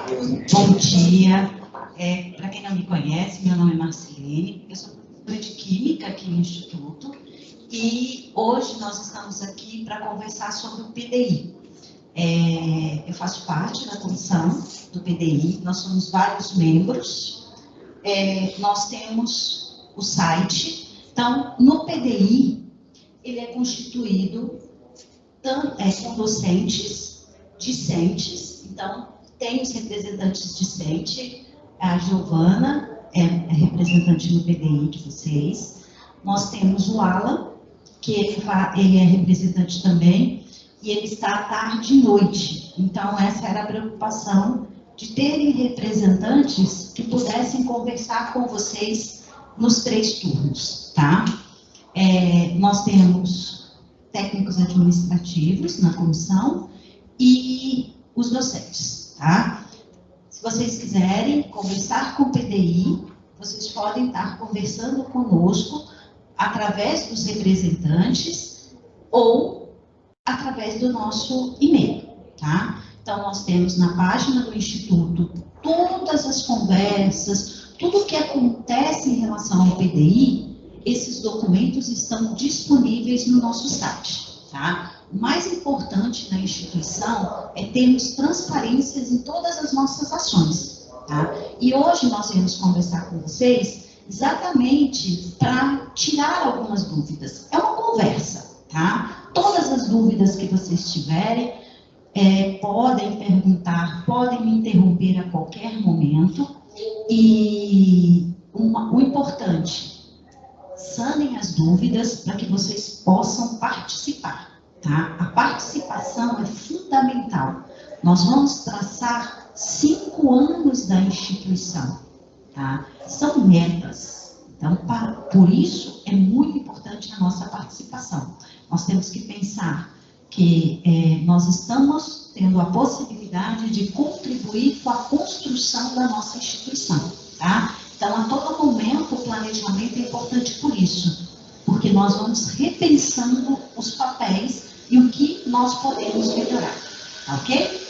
Bom dia. Para quem não me conhece, meu nome é Marcelene, eu sou professora de Química aqui no Instituto e hoje nós estamos aqui para conversar sobre o PDI. Eu faço parte da comissão do PDI, nós somos vários membros, nós temos o site. Então, no PDI, ele é constituído com docentes, discentes. Então, tem os representantes discentes, a Giovana é representante no PDI de vocês. Nós temos o Alan, que ele é representante também, e ele está à tarde e noite. Então, essa era a preocupação de terem representantes que pudessem conversar com vocês nos 3 turnos, tá? Nós temos técnicos administrativos na comissão e os docentes, tá? Se vocês quiserem conversar com o PDI, vocês podem estar conversando conosco através dos representantes ou através do nosso e-mail, tá? Então, nós temos na página do Instituto todas as conversas, tudo o que acontece em relação ao PDI, esses documentos estão disponíveis no nosso site, tá? O mais importante na instituição é termos transparências em todas as nossas ações, tá? E hoje nós vamos conversar com vocês exatamente para tirar algumas dúvidas. É uma conversa, tá? Todas as dúvidas que vocês tiverem, podem perguntar, podem me interromper a qualquer momento. E o importante, sanem as dúvidas para que vocês possam participar, tá? A participação é fundamental. Nós vamos traçar 5 anos da instituição, tá? São metas. Então, por isso, é muito importante a nossa participação. Nós temos que pensar que nós estamos tendo a possibilidade de contribuir com a construção da nossa instituição, tá? Então, a todo momento, o planejamento é importante por isso, porque nós vamos repensando os papéis e o que nós podemos melhorar, ok?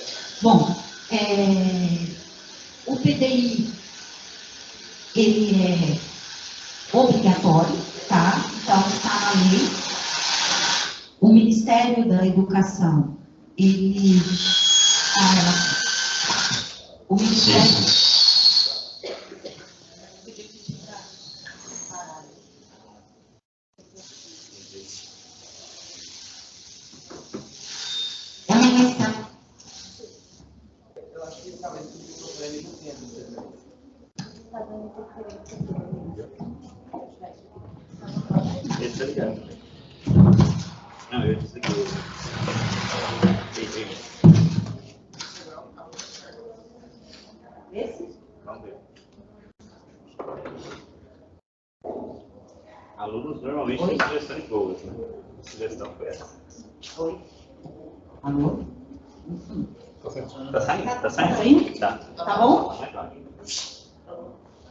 Bom, o PDI, ele é obrigatório, tá? Então, está na lei. O Ministério da Educação, ele... o Ministério... Não, eu desliguei. Esse? Vamos ver. Alunos normalmente têm sugestões boas, né? A sugestão foi essa. Oi. Alô? Tá saindo? Tá Tá saindo? saindo? Tá. Tá bom? Vai lá.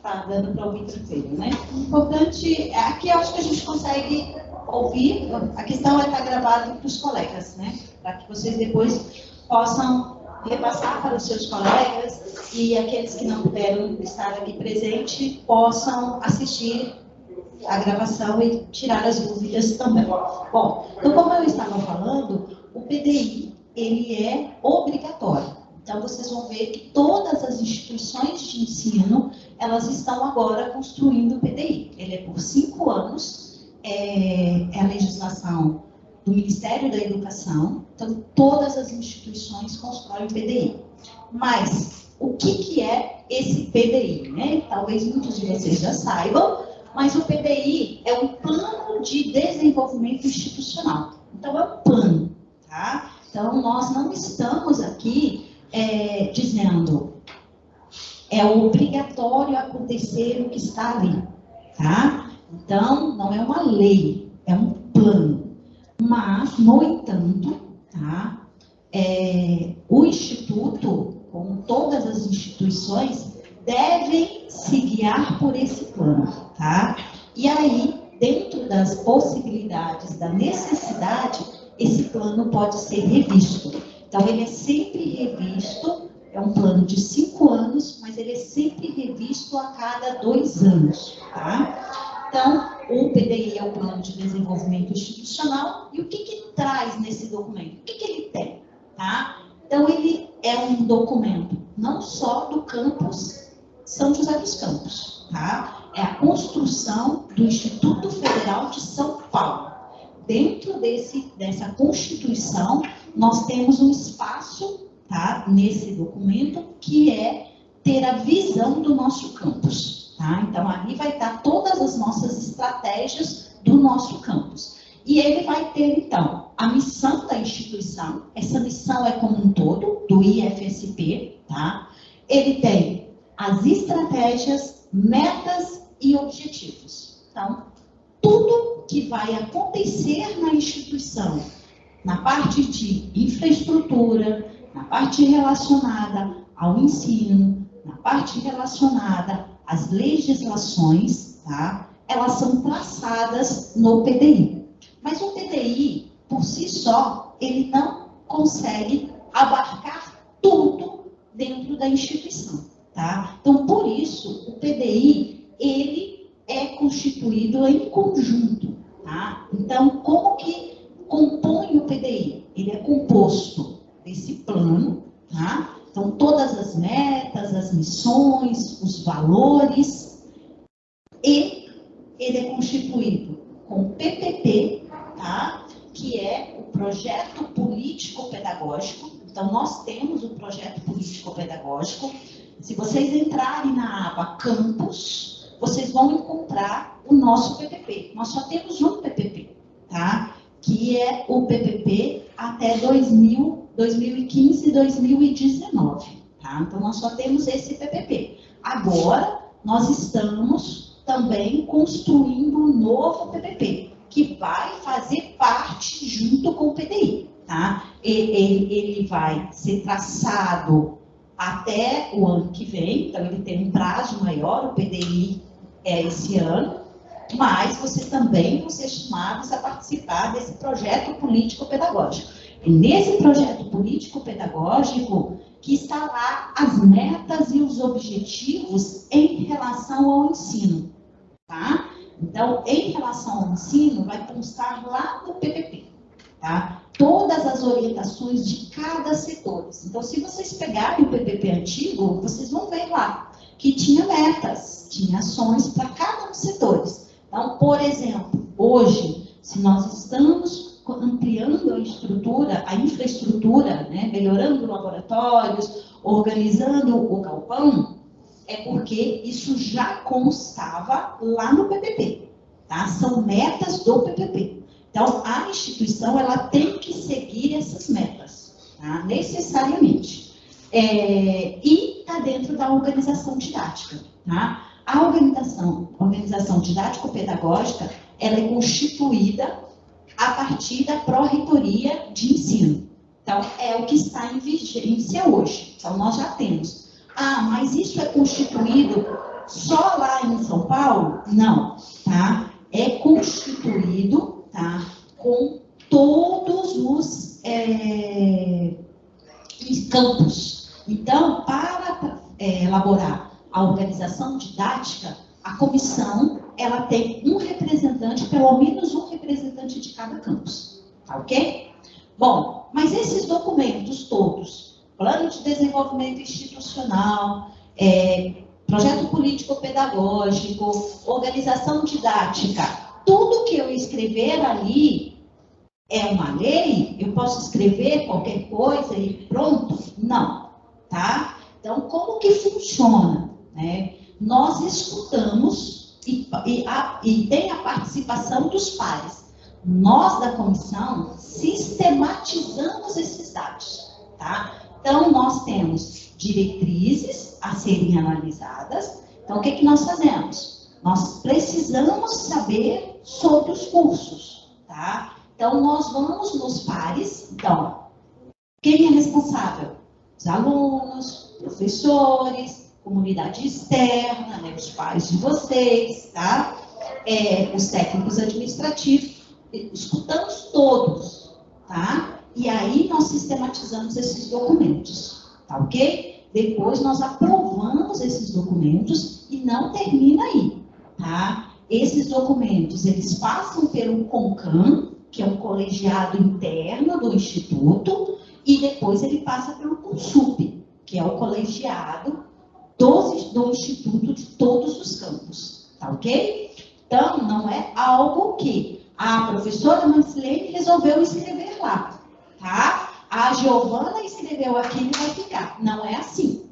Tá dando para ouvir tranquilo, né? O importante, aqui eu acho que a gente consegue ouvir, a questão é estar gravado para os colegas, né? Para que vocês depois possam repassar para os seus colegas e aqueles que não puderam estar aqui presente possam assistir a gravação e tirar as dúvidas também. Bom, então como eu estava falando, o PDI, ele é obrigatório. Então, vocês vão ver que todas as instituições de ensino, elas estão agora construindo o PDI. Ele é por 5 anos, é a legislação do Ministério da Educação, então todas as instituições constroem o PDI. Mas, o que é esse PDI, né? Talvez muitos de vocês já saibam, mas o PDI é um plano de desenvolvimento institucional. Então, é um plano, tá? Então, nós não estamos aqui dizendo é obrigatório acontecer o que está ali, tá? Então, não é uma lei, é um plano. Mas, no entanto, tá? O Instituto, como todas as instituições, devem se guiar por esse plano, tá? E aí, dentro das possibilidades, da necessidade, esse plano pode ser revisto. Então, ele é sempre revisto é um plano de 5 anos, mas ele é sempre revisto a cada 2 anos, tá? Então, o PDI é o Plano de Desenvolvimento Institucional, e o que traz nesse documento? O que ele tem, tá? Então, ele é um documento não só do campus São José dos Campos, tá? É a construção do Instituto Federal de São Paulo. Dentro dessa Constituição, nós temos um espaço, tá, nesse documento, que é ter a visão do nosso campus. Tá? Então, ali vai estar todas as nossas estratégias do nosso campus. E ele vai ter, então, a missão da instituição. Essa missão é como um todo, do IFSP. Tá? Ele tem as estratégias, metas e objetivos. Então, tudo que vai acontecer na instituição, na parte de infraestrutura, na parte relacionada ao ensino, na parte relacionada às legislações, tá? Elas são traçadas no PDI. Mas o PDI, por si só, ele não consegue abarcar tudo dentro da instituição, tá? Então, por isso, o PDI, ele é constituído em conjunto, tá? Então, como que compõe o PDI? Ele é composto desse plano, tá? Então, todas as metas, as missões, os valores, e ele é constituído com o PPP, tá? Que é o Projeto Político-Pedagógico. Então, nós temos o Projeto Político-Pedagógico. Se vocês entrarem na aba Campus, vocês vão encontrar o nosso PPP. Nós só temos um PPP, tá? Que é o PPP até 2015 e 2019, tá? Então, nós só temos esse PPP. Agora, nós estamos também construindo um novo PPP, que vai fazer parte junto com o PDI, tá? Ele vai ser traçado até o ano que vem, então ele tem um prazo maior, o PDI é esse ano, mas vocês também vão ser chamados a participar desse projeto político-pedagógico. E nesse projeto político-pedagógico que está lá as metas e os objetivos em relação ao ensino, tá? Então, em relação ao ensino, vai constar lá no PPP, tá? Todas as orientações de cada setor. Então, se vocês pegarem o PPP antigo, vocês vão ver lá que tinha metas, tinha ações para cada um dos setores. Então, por exemplo, hoje, se nós estamos ampliando a estrutura, a infraestrutura, né, melhorando laboratórios, organizando o galpão, é porque isso já constava lá no PPP, tá? São metas do PPP. Então, a instituição, ela tem que seguir essas metas, tá? Necessariamente. E está dentro da organização didática, tá? A organização didático-pedagógica, ela é constituída a partir da Pró-Reitoria de Ensino. Então, é o que está em vigência hoje. Então, nós já temos. Ah, mas isso é constituído só lá em São Paulo? Não, tá? É constituído, tá, com todos os campos. Então, para elaborar a organização didática, a comissão, ela tem um representante, pelo menos um representante de cada campus, tá ok? Bom, mas esses documentos todos, Plano de Desenvolvimento Institucional, Projeto Político-Pedagógico, Organização Didática, tudo que eu escrever ali é uma lei? Eu posso escrever qualquer coisa e pronto? Não, tá? Então, como que funciona, né? Nós escutamos e tem a participação dos pares. Nós, da comissão, sistematizamos esses dados, tá? Então, nós temos diretrizes a serem analisadas. Então, o que que nós fazemos? Nós precisamos saber sobre os cursos, tá? Então, nós vamos nos pares. Então, quem é responsável? Os alunos, professores, comunidade externa, né, os pais de vocês, tá? Os técnicos administrativos, escutamos todos, tá? E aí nós sistematizamos esses documentos, tá ok? Depois nós aprovamos esses documentos e não termina aí, tá? Esses documentos, eles passam pelo CONCAN, que é um colegiado interno do Instituto, e depois ele passa pelo CONSUP, que é o colegiado do Instituto de todos os campos, tá ok? Então, não é algo que a professora Marcilene resolveu escrever lá, tá? A Giovana escreveu aqui e vai ficar. Não é assim.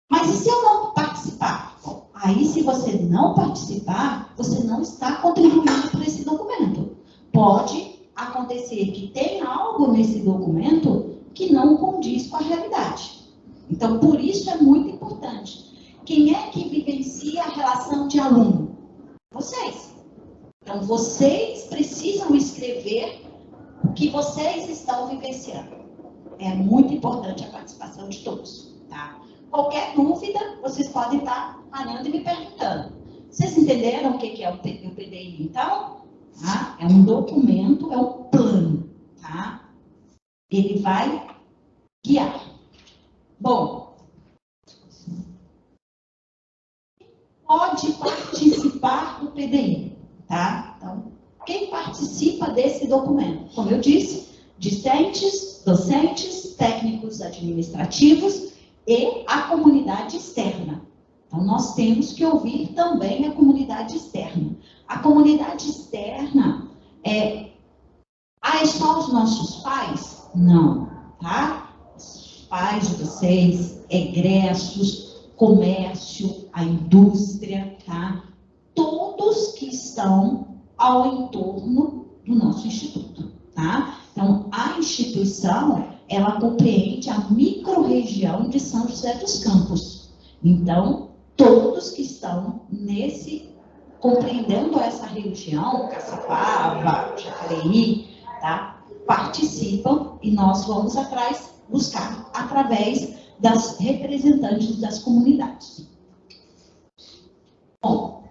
Mas e se eu não participar? Bom, aí, se você não participar, você não está contribuindo para esse documento. Pode acontecer que tem algo nesse documento que não condiz com a realidade. Então, por isso é muito importante. Quem é que vivencia a relação de aluno? Vocês. Então, vocês precisam escrever o que vocês estão vivenciando. É muito importante a participação de todos, tá? Qualquer dúvida, vocês podem estar parando e me perguntando. Vocês entenderam o que é o PDI, então? Tá? É um documento, é um plano, tá? Ele vai guiar. Bom, pode participar do PDI, tá? Então, quem participa desse documento? Como eu disse, discentes, docentes, técnicos administrativos e a comunidade externa. Então, nós temos que ouvir também a comunidade externa. A comunidade externa é só os nossos pais? Não, tá? Os pais de vocês, egressos, comércio, a indústria, tá? Todos que estão ao entorno do nosso instituto, tá? Então, a instituição, ela compreende a microrregião de São José dos Campos. Então, todos que estão compreendendo essa região, Caçapava, Jacareí, tá? Participam e nós vamos buscar através das representantes das comunidades. Bom,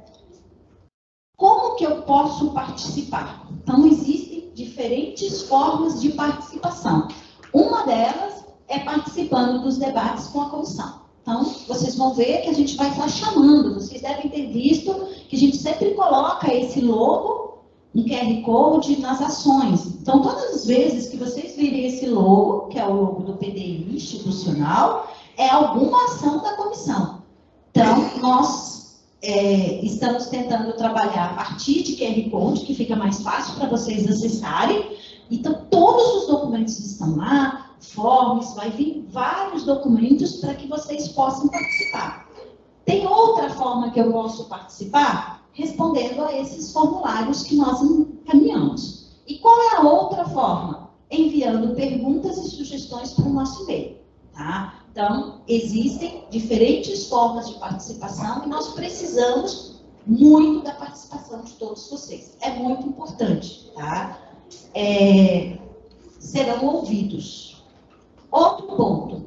como que eu posso participar? Então, existem diferentes formas de participação. Uma delas é participando dos debates com a comissão. Então, vocês vão ver que a gente vai estar chamando. Vocês devem ter visto que a gente sempre coloca esse logo no QR Code nas ações. Então, todas as vezes que vocês virem esse logo, que é o logo do PDI institucional, é alguma ação da comissão. Então, nós estamos tentando trabalhar a partir de QR Code, que fica mais fácil para vocês acessarem. Então, todos os documentos estão lá, forms, vai vir vários documentos para que vocês possam participar. Tem outra forma que eu posso participar? Respondendo a esses formulários que nós encaminhamos. E qual é a outra forma? Enviando perguntas e sugestões para o nosso e-mail, tá? Então, existem diferentes formas de participação e nós precisamos muito da participação de todos vocês. É muito importante, tá? Serão ouvidos. Outro ponto.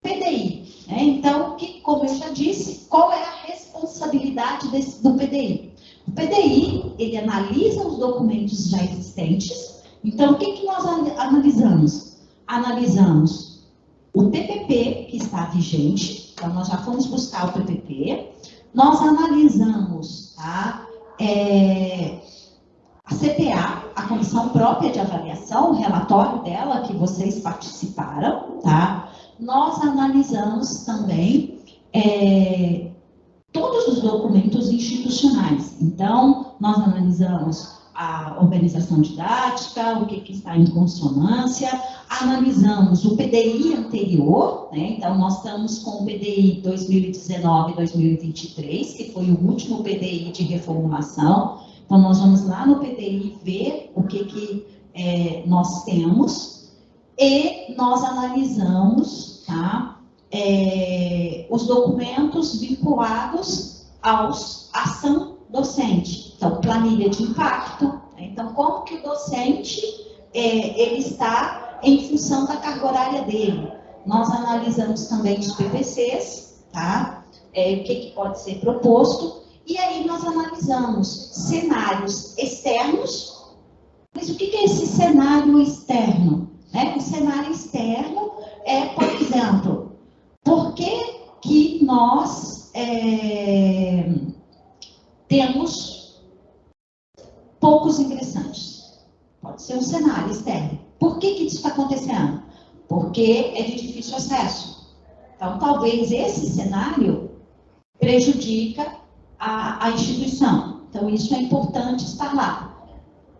PDI. Né? Então, como eu já disse, qual é a responsabilidade do PDI? O PDI, ele analisa os documentos já existentes. Então, o que nós analisamos? Analisamos o TPP que está vigente, então nós já fomos buscar o TPP, nós analisamos a CPA, a Comissão Própria de Avaliação, o relatório dela que vocês participaram, tá? Nós analisamos também todos os documentos institucionais, então nós analisamos a organização didática, o que está em consonância, analisamos o PDI anterior, né? Então nós estamos com o PDI 2019-2023, que foi o último PDI de reformulação. Então nós vamos lá no PDI ver o que nós temos e nós analisamos, tá? Os documentos vinculados à ação docente. Então, planilha de impacto. Né? Então, como que o docente ele está em função da carga horária dele. Nós analisamos também os PPCs, tá? O que pode ser proposto. E aí nós analisamos cenários externos. Mas o que é esse cenário externo? O cenário externo é, por exemplo, por que nós temos poucos ingressantes? Pode ser um cenário externo. Por que isso está acontecendo? Porque é de difícil acesso. Então, talvez esse cenário prejudica a instituição. Então, isso é importante estar lá.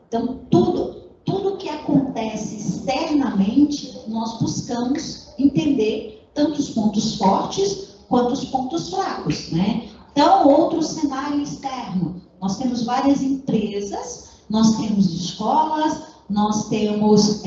Então, tudo que acontece externamente, nós buscamos entender tanto os pontos fortes quanto os pontos fracos, né? Então, outro cenário externo. Nós temos várias empresas, nós temos escolas, nós temos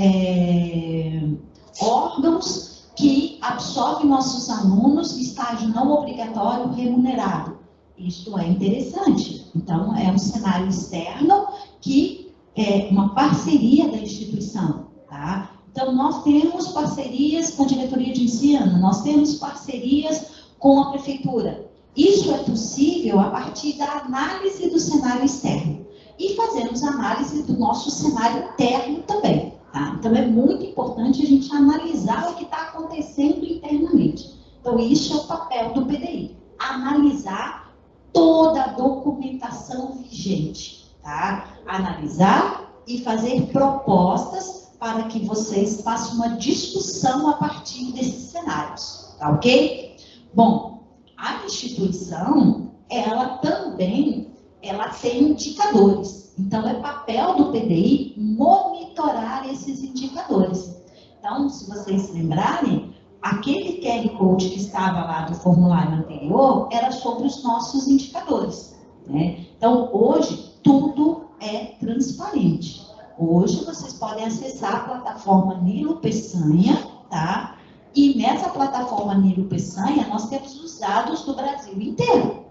órgãos que absorvem nossos alunos em estágio não obrigatório remunerado. Isto é interessante. Então, é um cenário externo que é uma parceria da instituição, tá? Então, nós temos parcerias com a diretoria de ensino, nós temos parcerias com a prefeitura. Isso é possível a partir da análise do cenário externo. E fazemos análise do nosso cenário interno também, tá? Então, é muito importante a gente analisar o que está acontecendo internamente. Então, isso é o papel do PDI. Analisar toda a documentação vigente, tá? Analisar e fazer propostas para que vocês façam uma discussão a partir desses cenários, tá ok? Bom, a instituição, ela também, ela tem indicadores. Então, é papel do PDI monitorar esses indicadores. Então, se vocês se lembrarem, aquele QR Code que estava lá do formulário anterior era sobre os nossos indicadores, né? Então, hoje, tudo é transparente. Hoje, vocês podem acessar a plataforma Nilo Peçanha, tá? E nessa plataforma Nilo Peçanha, nós temos os dados do Brasil inteiro.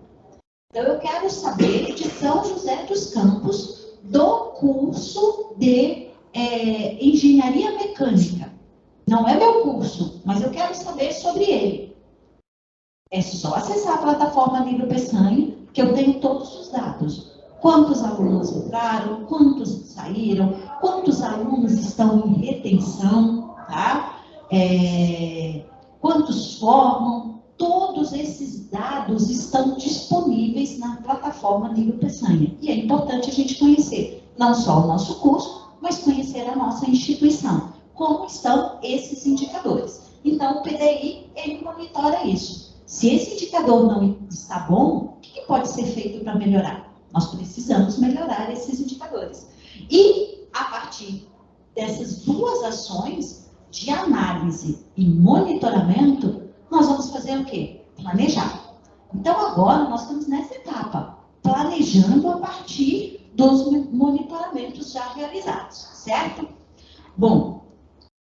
Então, eu quero saber de São José dos Campos, do curso de Engenharia Mecânica. Não é meu curso, mas eu quero saber sobre ele. É só acessar a plataforma Nilo Peçanha, que eu tenho todos os dados. Quantos alunos entraram, quantos saíram, quantos alunos estão em retenção, tá? Quantos formam, todos esses dados estão disponíveis na plataforma Nilo Peçanha. E é importante a gente conhecer não só o nosso curso, mas conhecer a nossa instituição. Como estão esses indicadores. Então, o PDI, ele monitora isso. Se esse indicador não está bom, o que pode ser feito para melhorar? Nós precisamos melhorar esses indicadores. E, a partir dessas duas ações, de análise e monitoramento, nós vamos fazer o quê? Planejar. Então, agora, nós estamos nessa etapa, planejando a partir dos monitoramentos já realizados, certo? Bom,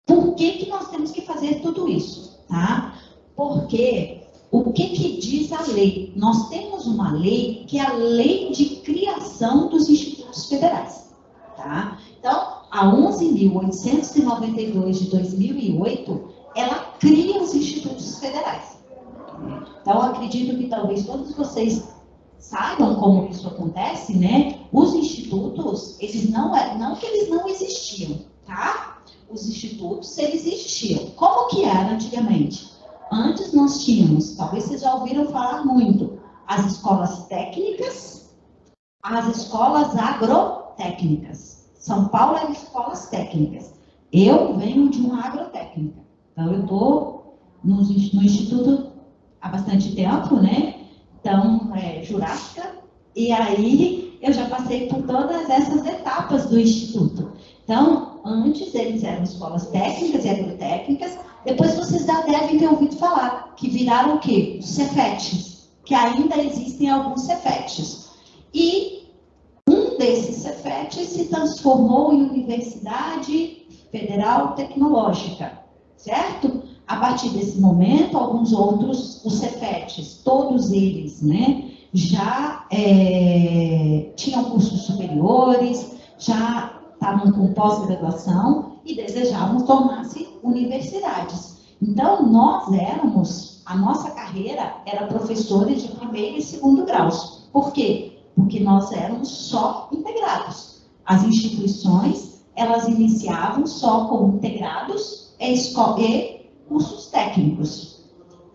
por que nós temos que fazer tudo isso? Tá? Porque o que diz a lei? Nós temos uma lei que é a Lei de Criação dos Institutos Federais. Tá? Então, a 11.892 de 2008, ela cria os institutos federais. Então, acredito que talvez todos vocês saibam como isso acontece, né? Os institutos, eles não que eles não existiam, tá? Os institutos, eles existiam. Como que era antigamente? Antes nós tínhamos, talvez vocês já ouviram falar muito, as escolas técnicas, as escolas agrotécnicas. São Paulo era escolas técnicas. Eu venho de uma agrotécnica. Então, eu estou no instituto há bastante tempo, né? Então, Jurássica. E aí, eu já passei por todas essas etapas do instituto. Então, antes eles eram escolas técnicas e agrotécnicas, depois vocês já devem ter ouvido falar, que viraram o quê? Os Cefetes, que ainda existem alguns Cefetes. E um desses Cefetes se transformou em Universidade Federal Tecnológica, certo? A partir desse momento, alguns outros, os Cefetes, todos eles, né, já tinham cursos superiores, já estavam com pós-graduação e desejavam tornar-se universidades. Então, a nossa carreira era professores de primeiro e segundo graus. Por quê? Porque nós éramos só integrados. As instituições, elas iniciavam só como integrados e cursos técnicos.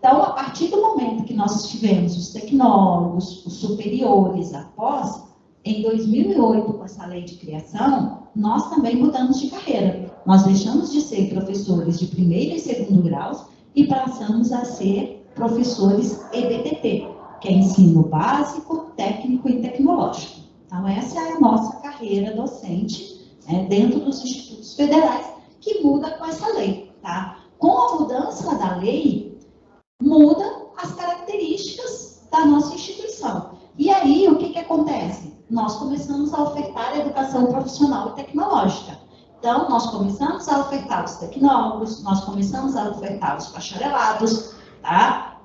Então, a partir do momento que nós tivemos os tecnólogos, os superiores, após, em 2008, com essa lei de criação, nós também mudamos de carreira. Nós deixamos de ser professores de primeiro e segundo graus e passamos a ser professores EBTT, que é ensino básico, técnico e tecnológico. Então, essa é a nossa carreira docente, dentro dos institutos federais, que muda com essa lei, tá? Com a mudança da lei, muda as características da nossa instituição. E aí, o que acontece? Nós começamos a ofertar a educação profissional e tecnológica. Então, nós começamos a ofertar os tecnólogos, nós começamos a ofertar os bacharelados, tá?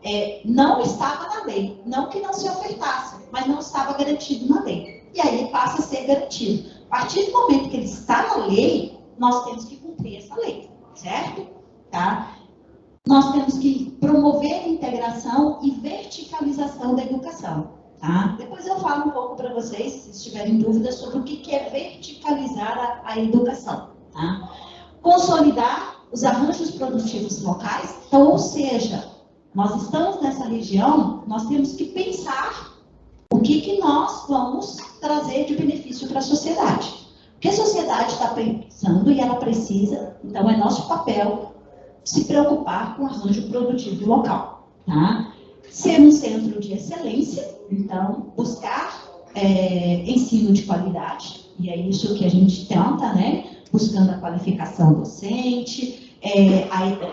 Não estava na lei, não que não se ofertasse, mas não estava garantido na lei. E aí passa a ser garantido. A partir do momento que ele está na lei, nós temos que cumprir essa lei, certo? Tá? Nós temos que promover a integração e verticalização da educação. Tá? Depois eu falo um pouco para vocês, se tiverem dúvidas, sobre o que é verticalizar a educação. Tá? Consolidar os arranjos produtivos locais, então, ou seja, nós estamos nessa região, nós temos que pensar o que nós vamos trazer de benefício para a sociedade. Porque a sociedade está pensando e ela precisa, então é nosso papel se preocupar com o arranjo produtivo local. Tá? Ser um centro de excelência, então, buscar ensino de qualidade, e é isso que a gente tenta, né? Buscando a qualificação docente,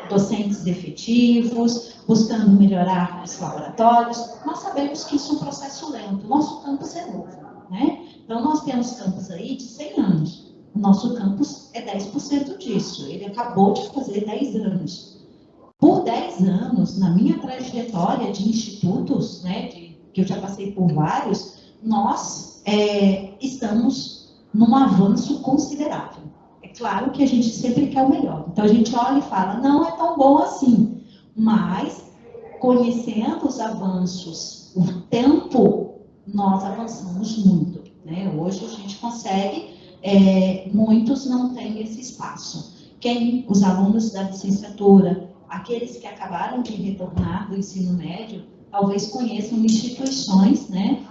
docentes efetivos, buscando melhorar os laboratórios. Nós sabemos que isso é um processo lento, nosso campus é novo, né? Então, nós temos campus aí de 100 anos, o nosso campus é 10% disso, ele acabou de fazer 10 anos. Por 10 anos, na minha trajetória de institutos, né, que eu já passei por vários, nós estamos num avanço considerável. É claro que a gente sempre quer o melhor. Então, a gente olha e fala, não é tão bom assim. Mas, conhecendo os avanços, o tempo, nós avançamos muito. Né? Hoje, a gente consegue, muitos não têm esse espaço. Os alunos da licenciatura, aqueles que acabaram de retornar do ensino médio, talvez conheçam instituições, né,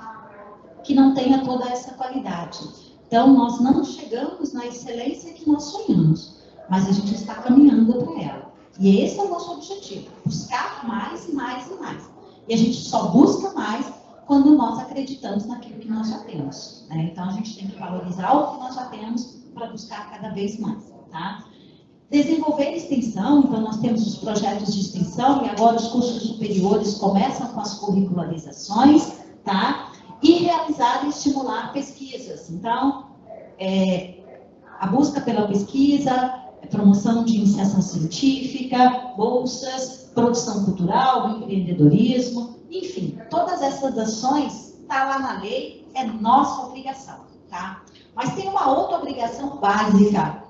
que não tenham toda essa qualidade. Então, nós não chegamos na excelência que nós sonhamos, mas a gente está caminhando para ela. E esse é o nosso objetivo, buscar mais e mais e mais. E a gente só busca mais quando nós acreditamos naquilo que nós já temos. Né? Então, a gente tem que valorizar o que nós já temos para buscar cada vez mais. Tá? Desenvolver extensão, então nós temos os projetos de extensão e agora os cursos superiores começam com as curricularizações, tá? E realizar e estimular pesquisas. Então, a busca pela pesquisa, promoção de iniciação científica, bolsas, produção cultural, empreendedorismo, enfim, todas essas ações está lá na lei, é nossa obrigação, tá? Mas tem uma outra obrigação básica,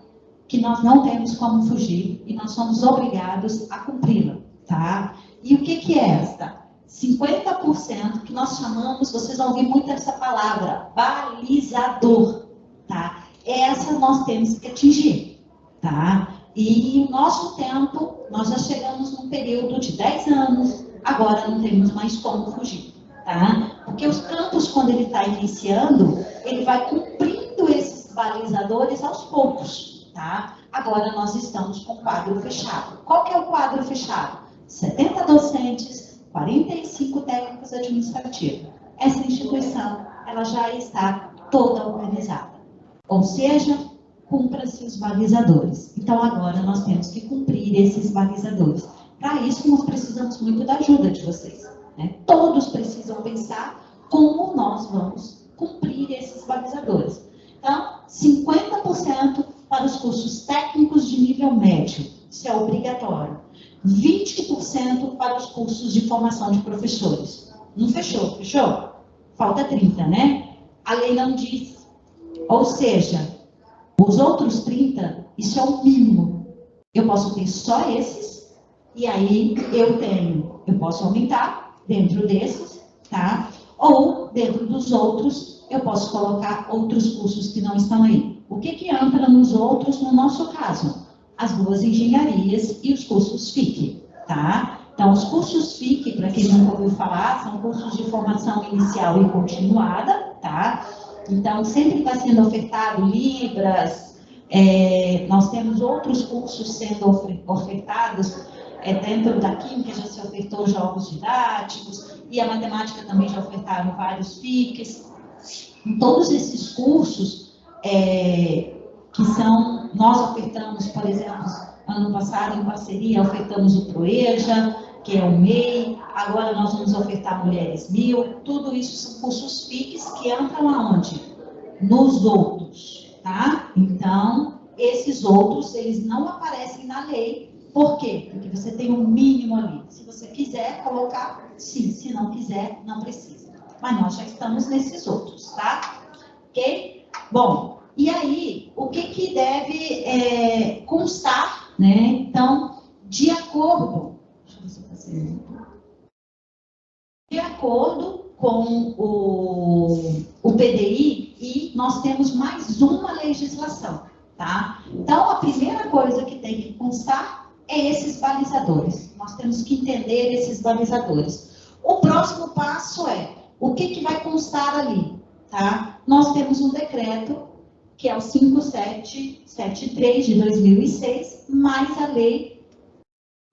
que nós não temos como fugir e nós somos obrigados a cumpri-la, tá? E o que é esta? 50% que nós chamamos, vocês vão ouvir muito essa palavra, balizador, tá? Essa nós temos que atingir, tá? E o nosso tempo, nós já chegamos num período de 10 anos, agora não temos mais como fugir, tá? Porque os campos, quando ele está iniciando, ele vai cumprindo esses balizadores aos poucos. Tá? Agora nós estamos com o quadro fechado. Qual que é o quadro fechado? 70 docentes, 45 técnicos administrativos. Essa instituição, ela já está toda organizada. Ou seja, cumpra-se os balizadores. Então agora nós temos que cumprir esses balizadores. Para isso nós precisamos muito da ajuda de vocês. Né? Todos precisam pensar como nós vamos cumprir esses balizadores. Então, 50% para os cursos técnicos de nível médio, isso é obrigatório. 20% para os cursos de formação de professores. Não fechou? Fechou? Falta 30, né? A lei não diz. Ou seja, os outros 30, isso é o mínimo. Eu posso ter só esses, e aí eu posso aumentar dentro desses, tá? Ou dentro dos outros, eu posso colocar outros cursos que não estão aí. O que entra nos outros, no nosso caso? As duas engenharias e os cursos FIC, tá? Então, os cursos FIC, para quem nunca ouviu falar, são cursos de formação inicial e continuada, tá? Então, sempre está sendo ofertado Libras, nós temos outros cursos sendo ofertados, dentro da Química já se ofertou jogos didáticos, e a Matemática também já ofertaram vários FICs. Em todos esses cursos, nós ofertamos, por exemplo, ano passado, em parceria, ofertamos o PROEJA, que é o MEI, agora nós vamos ofertar Mulheres 1000, tudo isso são cursos FICs que entram aonde? Nos outros, tá? Então, esses outros, eles não aparecem na lei, por quê? Porque você tem um mínimo ali. Se você quiser colocar, sim, se não quiser, não precisa. Mas nós já estamos nesses outros, tá? Ok? Bom, e aí, o que deve constar, né? Então, de acordo com o PDI, e nós temos mais uma legislação, tá? Então, a primeira coisa que tem que constar é esses balizadores. Nós temos que entender esses balizadores. O próximo passo é, o que vai constar ali, tá? Nós temos um decreto, que é o 5773 de 2006, mais a lei,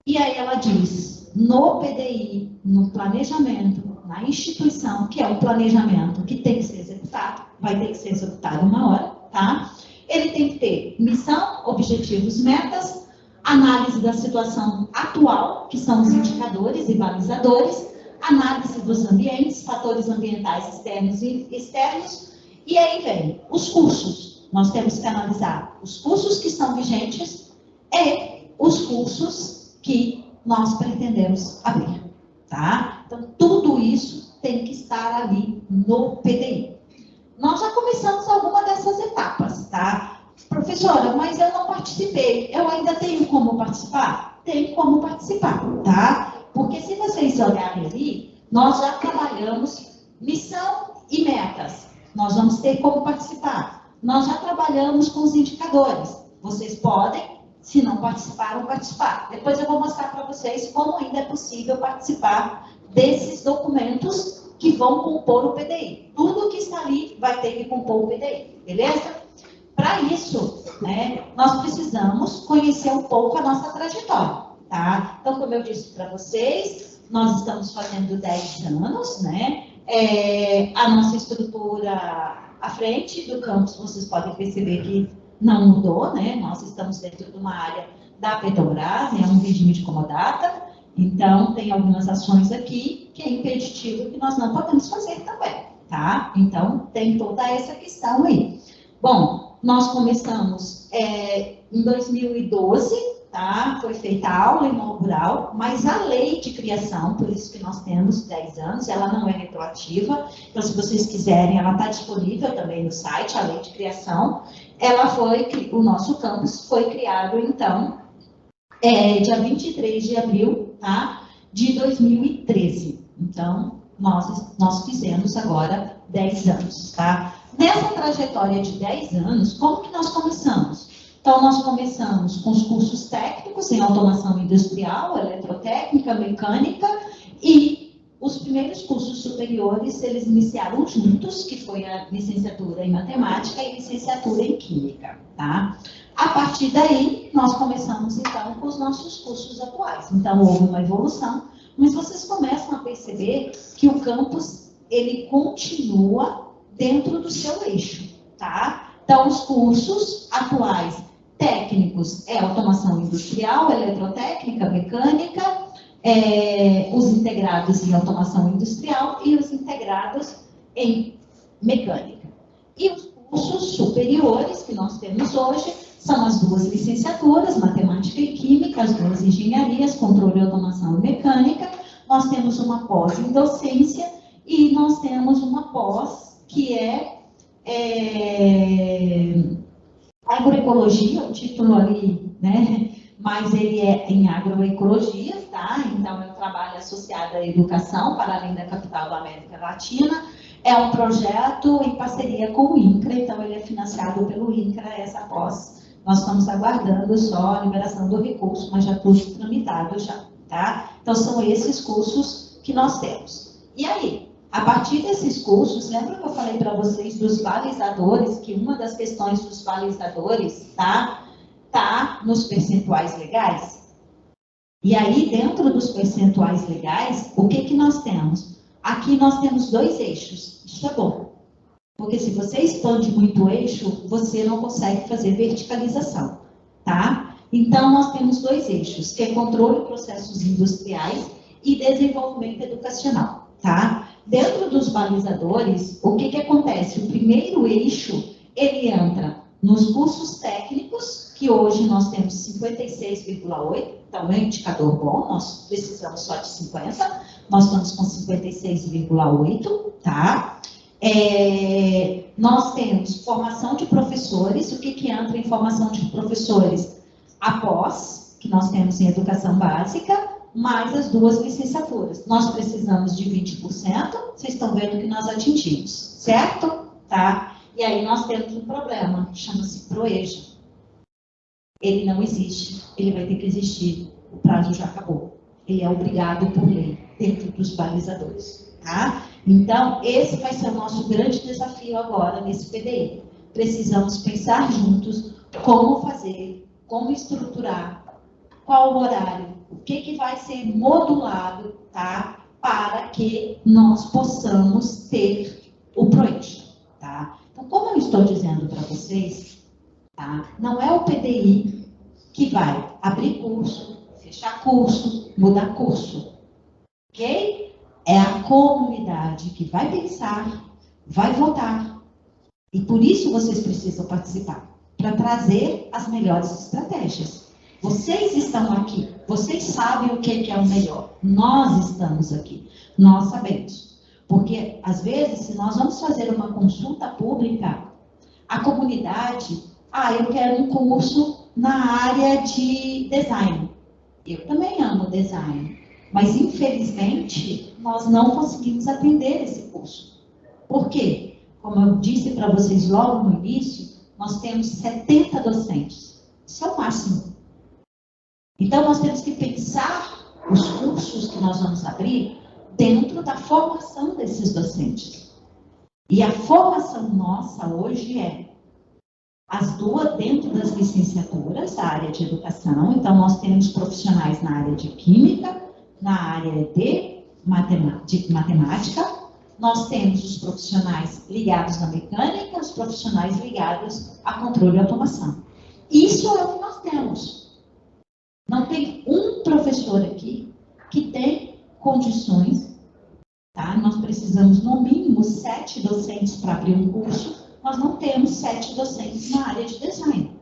e aí ela diz, no PDI, no planejamento, na instituição, que é o planejamento que tem que ser executado, vai ter que ser executado uma hora, tá? Ele tem que ter missão, objetivos, metas, análise da situação atual, que são os indicadores e balizadores, análise dos ambientes, fatores ambientais externos e externos, e aí vem os cursos. Nós temos que analisar os cursos que estão vigentes e os cursos que nós pretendemos abrir, tá? Então, tudo isso tem que estar ali no PDI. Nós já começamos alguma dessas etapas, tá? Professora, mas eu não participei, eu ainda tenho como participar? Tem como participar, tá? Porque se vocês olharem ali, nós já trabalhamos missão e metas. Nós vamos ter como participar. Nós já trabalhamos com os indicadores. Vocês podem, se não participaram, participar. Depois eu vou mostrar para vocês como ainda é possível participar desses documentos que vão compor o PDI. Tudo que está ali vai ter que compor o PDI, beleza? Para isso, né, nós precisamos conhecer um pouco a nossa trajetória, tá? Então, como eu disse para vocês, nós estamos fazendo 10 anos, né? A nossa estrutura à frente do campus, vocês podem perceber que não mudou, né? Nós estamos dentro de uma área da Petrobras, é um regime de comodata, então tem algumas ações aqui que é impeditivo que nós não podemos fazer também, tá? Então, tem toda essa questão aí. Bom, nós começamos em 2012, tá? Foi feita a aula inaugural, mas a lei de criação, por isso que nós temos 10 anos, ela não é retroativa, então se vocês quiserem, ela está disponível também no site, a lei de criação, o nosso campus foi criado, então, dia 23 de abril, tá? De 2013. Então, nós fizemos agora 10 anos, tá? Nessa trajetória de 10 anos, como que nós começamos? Então, nós começamos com os cursos técnicos em automação industrial, eletrotécnica, mecânica, e os primeiros cursos superiores, eles iniciaram juntos, que foi a licenciatura em matemática e licenciatura em química, tá? A partir daí, nós começamos, então, com os nossos cursos atuais. Então, houve uma evolução, mas vocês começam a perceber que o campus, ele continua dentro do seu eixo, tá? Então, os cursos atuais técnicos automação industrial, eletrotécnica, mecânica, os integrados em automação industrial e os integrados em mecânica. E os cursos superiores que nós temos hoje são as duas licenciaturas, matemática e química, as duas engenharias, controle, automação e mecânica. Nós temos uma pós em docência e nós temos uma pós que agroecologia, o título ali, né? Mas ele é em agroecologia, tá? Então, é um trabalho associado à educação, para além da capital da América Latina. É um projeto em parceria com o INCRA, então ele é financiado pelo INCRA, essa pós. Nós estamos aguardando só a liberação do recurso, mas já tudo tramitado já, tá? Então, são esses cursos que nós temos. E aí, a partir desses cursos, lembra que eu falei para vocês dos balizadores, que uma das questões dos balizadores tá nos percentuais legais? E aí, dentro dos percentuais legais, o que nós temos? Aqui nós temos 2 eixos. Isso é bom. Porque se você expande muito o eixo, você não consegue fazer verticalização, tá? Então, nós temos 2 eixos, que é controle de processos industriais e desenvolvimento educacional, tá? Dentro dos balizadores, o que acontece? O primeiro eixo, ele entra nos cursos técnicos, que hoje nós temos 56,8, então é um indicador bom, nós precisamos só de 50, nós estamos com 56,8, tá? Nós temos formação de professores, o que entra em formação de professores? Após, que nós temos em educação básica, mais as 2 licenciaturas. Nós precisamos de 20%, vocês estão vendo que nós atingimos, certo? Tá? E aí nós temos um problema, chama-se PROEJA. Ele não existe, ele vai ter que existir, o prazo já acabou. Ele é obrigado por lei, dentro dos balizadores, tá? Então, esse vai ser o nosso grande desafio agora, nesse PDI. Precisamos pensar juntos como fazer, como estruturar, qual o horário, o que vai ser modulado, tá? Para que nós possamos ter o PROEJA, tá? Então, como eu estou dizendo para vocês, tá? Não é o PDI que vai abrir curso, fechar curso, mudar curso, ok? É a comunidade que vai pensar, vai votar. E por isso vocês precisam participar, para trazer as melhores estratégias. Vocês estão aqui, vocês sabem o que é o melhor. Nós estamos aqui, nós sabemos. Porque, às vezes, se nós vamos fazer uma consulta pública, a comunidade, eu quero um curso na área de design. Eu também amo design, mas, infelizmente, nós não conseguimos atender esse curso. Por quê? Como eu disse para vocês logo no início, nós temos 70 docentes. Isso é o máximo. Então, nós temos que pensar os cursos que nós vamos abrir dentro da formação desses docentes. E a formação nossa hoje as 2 dentro das licenciaturas, a área de educação. Então, nós temos profissionais na área de química, na área de matemática. Nós temos os profissionais ligados à mecânica, os profissionais ligados a controle e automação. Isso é o que nós temos. Não tem um professor aqui que tem condições, tá? Nós precisamos, no mínimo, 7 docentes para abrir um curso. Nós não temos 7 docentes na área de design.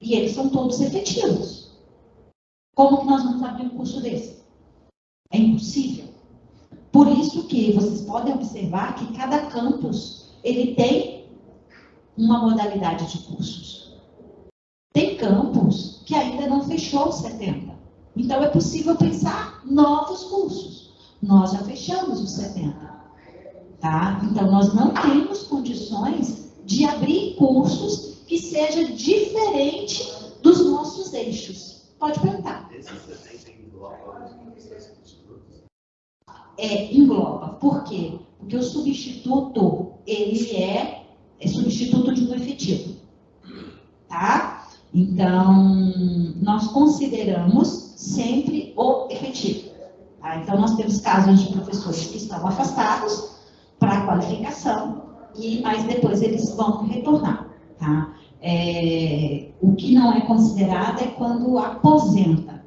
E eles são todos efetivos. Como que nós vamos abrir um curso desse? É impossível. Por isso que vocês podem observar que cada campus, ele tem uma modalidade de cursos. Tem campus que ainda não fechou os 70. Então, é possível pensar novos cursos. Nós já fechamos os 70. Tá? Então, nós não temos condições de abrir cursos que seja diferente dos nossos eixos. Pode perguntar. Esse 70 engloba os substitutos? Engloba. Por quê? Porque o substituto, ele é substituto de um efetivo. Tá? Então, nós consideramos sempre o efetivo. Tá? Então, nós temos casos de professores que estão afastados para a qualificação, mas depois eles vão retornar. Tá? O que não é considerado é quando aposenta.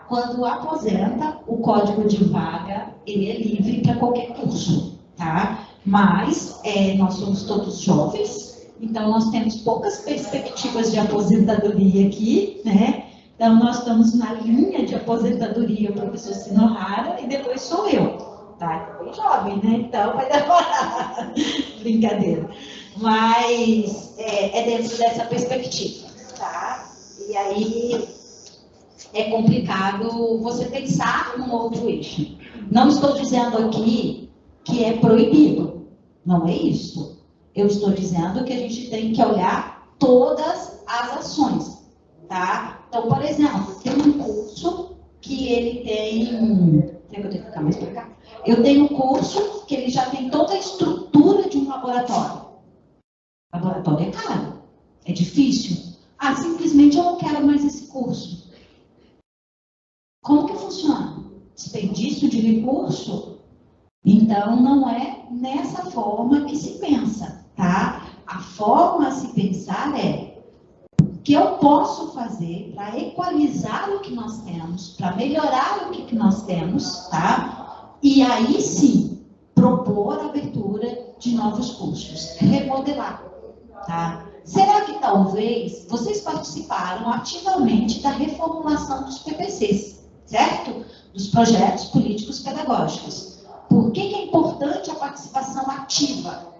Quando aposenta, o código de vaga ele é livre para qualquer curso. Tá? Mas nós somos todos jovens, então nós temos poucas perspectivas de aposentadoria aqui, né? Então nós estamos na linha de aposentadoria, o professor Sinohara, e depois sou eu. Tá? Bem jovem, né? Então vai demorar. Brincadeira. Mas é dentro dessa perspectiva, tá? E aí é complicado você pensar num outro eixo. Não estou dizendo aqui que é proibido. Não é isso. Eu estou dizendo que a gente tem que olhar todas as ações, tá? Então, por exemplo, tem um curso que que ele tem... Será que eu tenho que ficar mais para cá? Eu tenho um curso que ele já tem toda a estrutura de um laboratório. Laboratório é caro, é difícil. Ah, simplesmente eu não quero mais esse curso. Como que funciona? Desperdício de recurso? Então, não é nessa forma que se pensa, tá? A forma a se pensar é o que eu posso fazer para equalizar o que nós temos, para melhorar o que nós temos, tá? E aí sim, propor a abertura de novos cursos, remodelar, tá? Será que talvez vocês participaram ativamente da reformulação dos PPCs, certo? Dos projetos políticos pedagógicos. Por que é importante a participação ativa?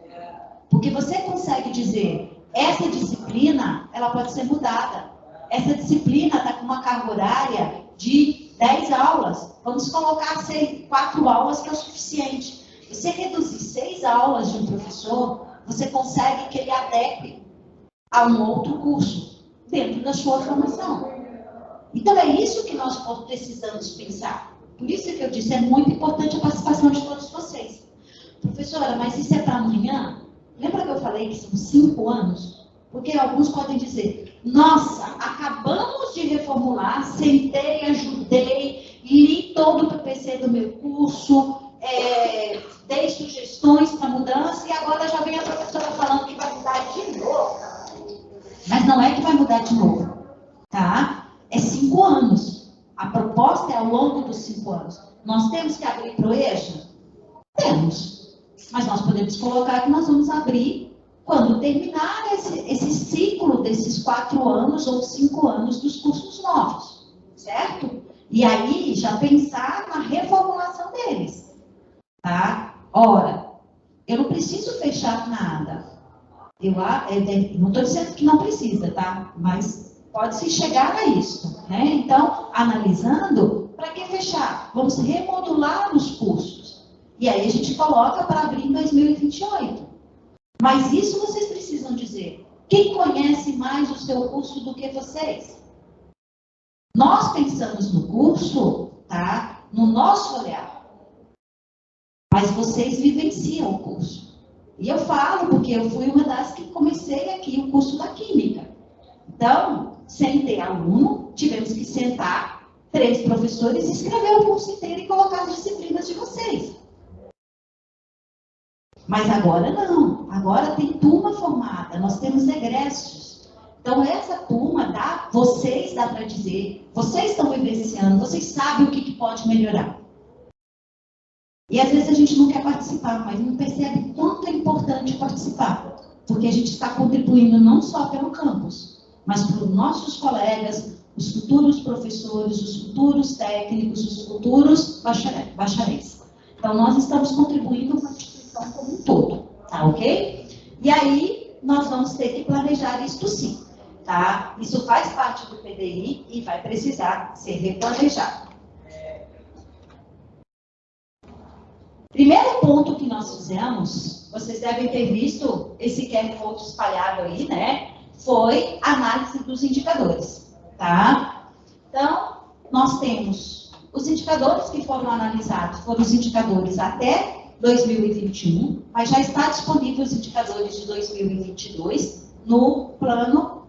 Porque você consegue dizer, essa disciplina, ela pode ser mudada. Essa disciplina está com uma carga horária de 10 aulas. Vamos colocar 4 aulas, que é o suficiente. Você reduzir 6 aulas de um professor, você consegue que ele adeque a um outro curso, dentro da sua formação. Então, é isso que nós precisamos pensar. Por isso que eu disse, é muito importante a participação de todos vocês. Professora, mas isso é para amanhã? Lembra que eu falei que são 5 anos? Porque alguns podem dizer, nossa, acabamos de reformular, sentei, ajudei, li todo o PPC do meu curso, dei sugestões para mudança e agora já vem a professora falando que vai mudar de novo. Mas não é que vai mudar de novo, tá? É 5 anos. A proposta é ao longo dos 5 anos. Nós temos que abrir para o eixo? Temos. Mas nós podemos colocar que nós vamos abrir quando terminar esse ciclo desses 4 anos ou 5 anos dos cursos novos. Certo? E aí já pensar na reformulação deles. Tá? Ora, eu não preciso fechar nada. Eu não estou dizendo que não precisa, tá? Mas pode-se chegar a isso, né? Então, analisando, para que fechar? Vamos remodular os cursos. E aí a gente coloca para abrir em 2028. Mas isso vocês precisam dizer. Quem conhece mais o seu curso do que vocês? Nós pensamos no curso, tá? No nosso olhar. Mas vocês vivenciam o curso. E eu falo porque eu fui uma das que comecei aqui o curso da Química. Então, sem ter aluno, tivemos que sentar 3 professores e escrever o curso inteiro e colocar as disciplinas de vocês. Mas agora não. Agora tem turma formada, nós temos egressos. Então, essa turma, vocês dá para dizer, vocês estão vivenciando, vocês sabem o que pode melhorar. E às vezes a gente não quer participar, mas não percebe quanto é importante participar. Porque a gente está contribuindo não só pelo campus, mas para os nossos colegas, os futuros professores, os futuros técnicos, os futuros bacharéis. Então, nós estamos contribuindo com a instituição como um todo, tá ok? E aí, nós vamos ter que planejar isto sim, tá? Isso faz parte do PDI e vai precisar ser replanejado. Primeiro ponto que nós fizemos, vocês devem ter visto esse QR Code espalhado aí, né? Foi a análise dos indicadores, tá? Então, nós temos os indicadores que foram analisados, foram os indicadores até 2021, mas já está disponível os indicadores de 2022 no plano,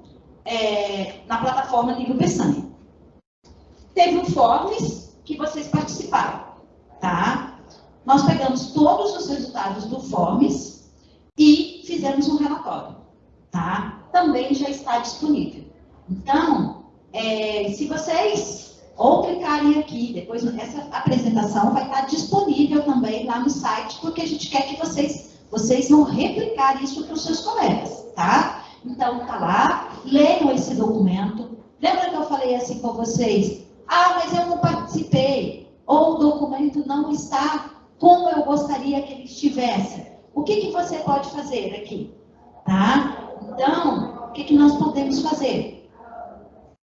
na plataforma Nível Peçanha. Teve um Forms que vocês participaram, tá? Nós pegamos todos os resultados do Forms e fizemos um relatório, tá? Também já está disponível. Então, se vocês ou clicarem aqui, depois essa apresentação vai estar disponível também lá no site, porque a gente quer que vocês vão replicar isso para os seus colegas, tá? Então, tá lá, leiam esse documento. Lembra que eu falei assim com vocês? Ah, mas eu não participei, ou o documento não está como eu gostaria que ele estivesse. O que você pode fazer aqui? Tá? Então, o que nós podemos fazer?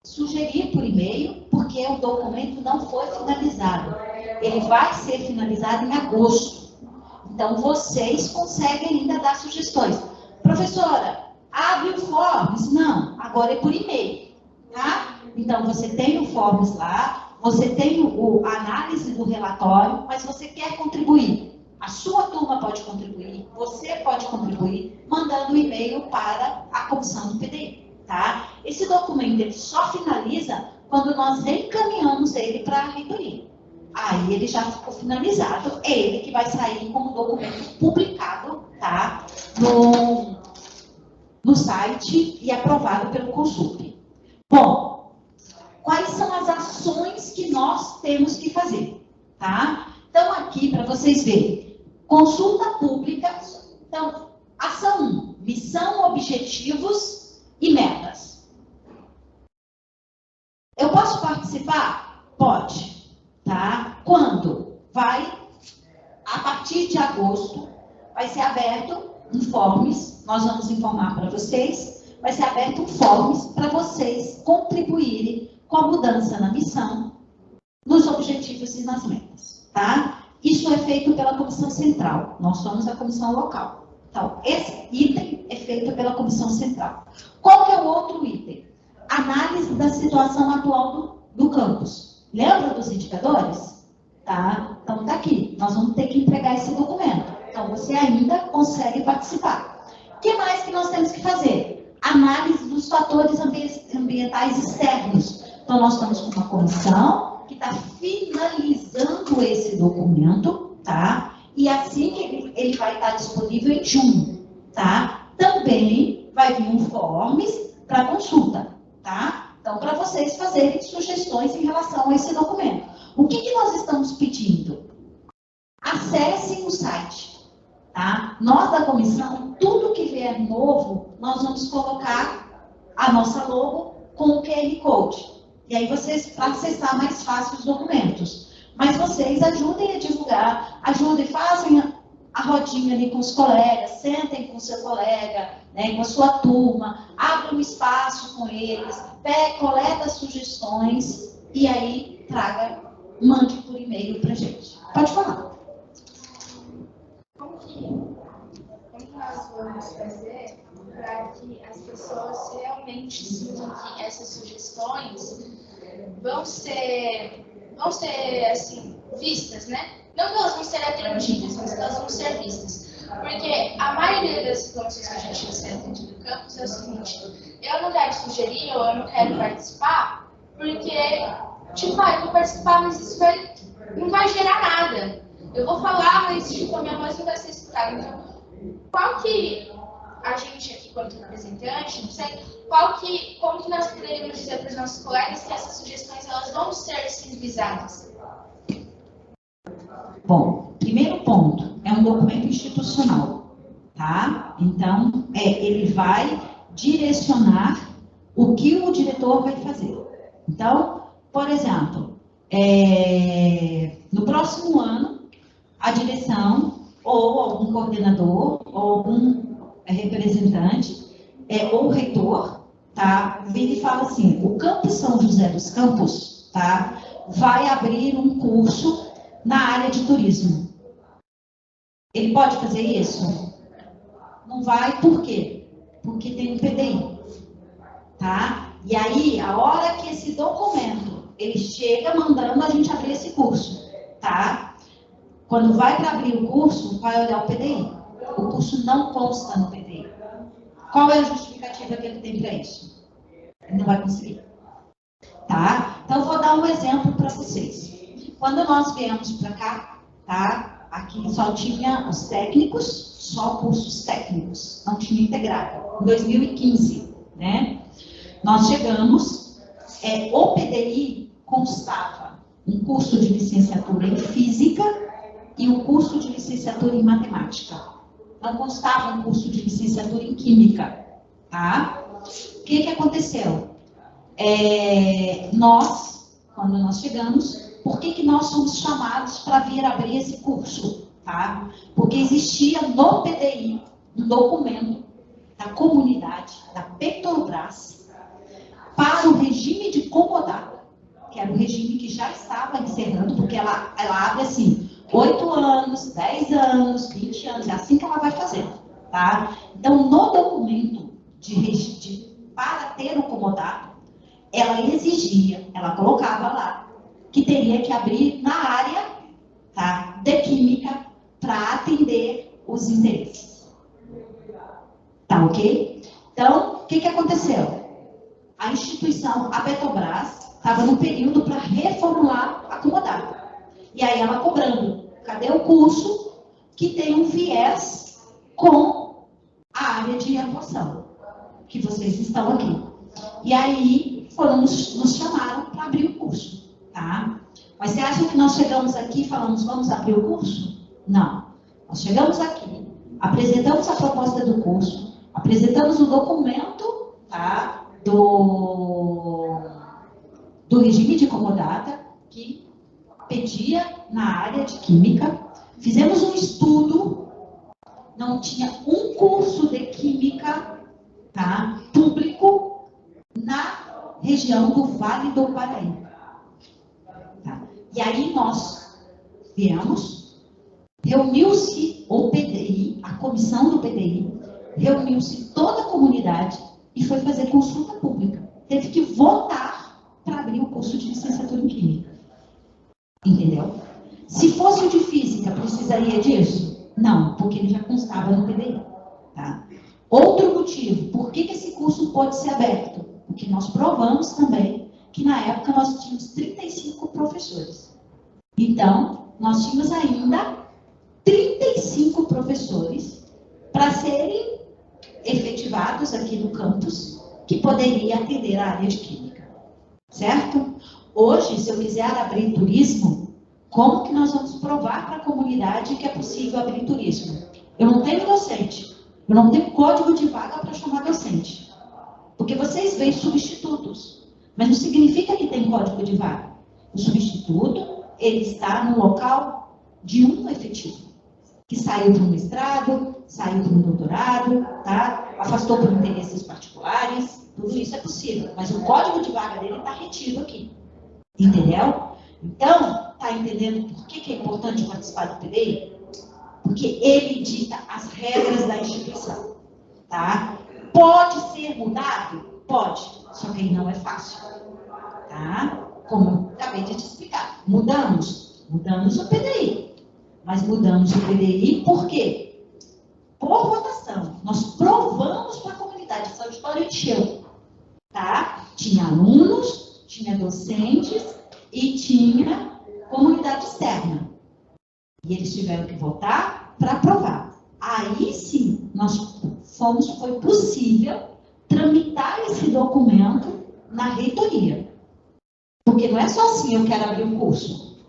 Sugerir por e-mail, porque o documento não foi finalizado. Ele vai ser finalizado em agosto. Então, vocês conseguem ainda dar sugestões. Professora, abre o Forms? Não, agora é por e-mail. Tá? Então, você tem o Forms lá, você tem a análise do relatório, mas você quer contribuir. A sua turma pode contribuir, você pode contribuir, mandando um e-mail para a comissão do PDI, tá? Esse documento ele só finaliza quando nós encaminhamos ele para a reitoria. Aí ele já ficou finalizado, é ele que vai sair como documento publicado, tá? No site e aprovado pelo Consulpe. Bom, quais são as ações que nós temos que fazer, tá? Então, aqui, para vocês verem, consulta pública. Então, ação 1, missão, objetivos e metas. Eu posso participar? Pode, tá? Quando? A partir de agosto, vai ser aberto um forms, nós vamos informar para vocês, vai ser aberto um forms para vocês contribuírem com a mudança na missão, nos objetivos e nas metas, tá? Isso é feito pela comissão central, nós somos a comissão local. Então, esse item é feito pela comissão central. Qual que é o outro item? Análise da situação atual do campus. Lembra dos indicadores? Tá? Então, tá aqui. Nós vamos ter que entregar esse documento. Então, você ainda consegue participar. O que mais que nós temos que fazer? Análise dos fatores ambientais externos. Então, nós estamos com uma comissão que está finalizando esse documento, tá? E assim que ele vai estar disponível em junho, tá? Também vai vir um forms para consulta, tá? Então, para vocês fazerem sugestões em relação a esse documento. O que nós estamos pedindo? Acessem o site, tá? Nós da comissão, tudo que vier novo, nós vamos colocar a nossa logo com o QR Code. E aí vocês, para acessar mais fácil os documentos. Mas vocês ajudem a divulgar, ajudem, façam a rodinha ali com os colegas, sentem com o seu colega, né, com a sua turma, abram um espaço com eles, coleta sugestões e aí mande por e-mail para a gente. Pode falar. Como que nós vamos fazer para que as pessoas realmente sintam que essas sugestões vão ser assim, vistas, né? Não que elas vão ser atendidas, mas que elas vão ser vistas. Porque a maioria das reclamações que a gente recebe dentro do campus é o seguinte: eu não quero sugerir ou eu não quero participar, porque, tipo, eu vou participar, mas isso não vai gerar nada. Eu vou falar, mas, tipo, a minha voz não vai ser escutada. Então, qual que a gente aqui, quanto representante, não sei, como que nós poderíamos dizer para os nossos colegas que essas sugestões elas vão ser civilizadas? Bom, primeiro ponto, é um documento institucional, tá? Então, ele vai direcionar o que o diretor vai fazer. Então, por exemplo, no próximo ano, a direção, ou algum coordenador, ou algum representante, ou reitor, tá? Vira e fala assim: o Campus São José dos Campos, tá? Vai abrir um curso na área de turismo. Ele pode fazer isso? Não vai, por quê? Porque tem um PDI, tá? E aí, a hora que esse documento, ele chega mandando a gente abrir esse curso, tá? Quando vai para abrir o curso, vai olhar o PDI. O curso não consta no PDI. Qual é a justificativa que ele tem para isso? Ele não vai conseguir, tá? Então, eu vou dar um exemplo para vocês. Quando nós viemos para cá, tá? Aqui só tinha os técnicos, só cursos técnicos, não tinha integrado. Em 2015, né? Nós chegamos, o PDI constava um curso de licenciatura em Física e um curso de licenciatura em Matemática. Não constava um curso de licenciatura em Química, tá? O que aconteceu? Quando nós chegamos, por que nós fomos chamados para vir abrir esse curso, tá? Porque existia no PDI um documento da comunidade, da Petrobras, para o regime de comodato, que era o regime que já estava encerrando, porque ela abre assim, 8 anos, 10 anos, 20 anos, é assim que ela vai fazer, tá? Então, no documento para ter o comodato, ela exigia, ela colocava lá, que teria que abrir na área, tá, de química para atender os interesses. Tá ok? Então, o que aconteceu? A instituição, a Petrobras, estava no período para reformular a acomodada. E aí ela cobrando, cadê o curso que tem um viés com a área de atuação, que vocês estão aqui. E aí nos chamaram para abrir o curso, tá? Mas você acha que nós chegamos aqui e falamos, vamos abrir o curso? Não. Nós chegamos aqui, apresentamos a proposta do curso, apresentamos o documento, tá, do regime de acomodada, que pedia na área de química, fizemos um estudo, não tinha um curso de química, tá, público na região do Vale do Paraíba. Tá? E aí nós viemos, reuniu-se o PDI, a comissão do PDI, reuniu-se toda a comunidade e foi fazer consulta pública. Teve que votar para abrir o curso de licenciatura em Química. Entendeu? Se fosse o de Física, precisaria disso? Não, porque ele já constava no PDI. Tá? Outro motivo, por que esse curso pode ser aberto? Porque nós provamos também que na época nós tínhamos 35 professores. Então, nós tínhamos ainda 35 professores para serem efetivados aqui no campus, que poderia atender a área de Química. Certo? Hoje, se eu quiser abrir turismo, como que nós vamos provar para a comunidade que é possível abrir turismo? Eu não tenho docente, eu não tenho código de vaga para chamar docente. Porque vocês veem substitutos, mas não significa que tem código de vaga. O substituto, ele está no local de um efetivo, que saiu para um mestrado, saiu para um doutorado, tá? Afastou por interesses particulares, tudo isso é possível, mas o código de vaga dele está retido aqui. Entendeu? Então, está entendendo por que é importante participar do PDI? Porque ele dita as regras da instituição. Tá? Pode ser mudado? Pode, só que não é fácil. Tá? Como eu acabei de te explicar. Mudamos o PDI. Mas mudamos o PDI por quê? Por votação. Nós provamos para a comunidade. Essa história encheu. Tá? Tinha alunos, tinha docentes e tinha comunidade externa. E eles tiveram que votar para aprovar. Aí sim, foi possível tramitar esse documento na reitoria. Porque não é só assim, eu quero abrir um curso,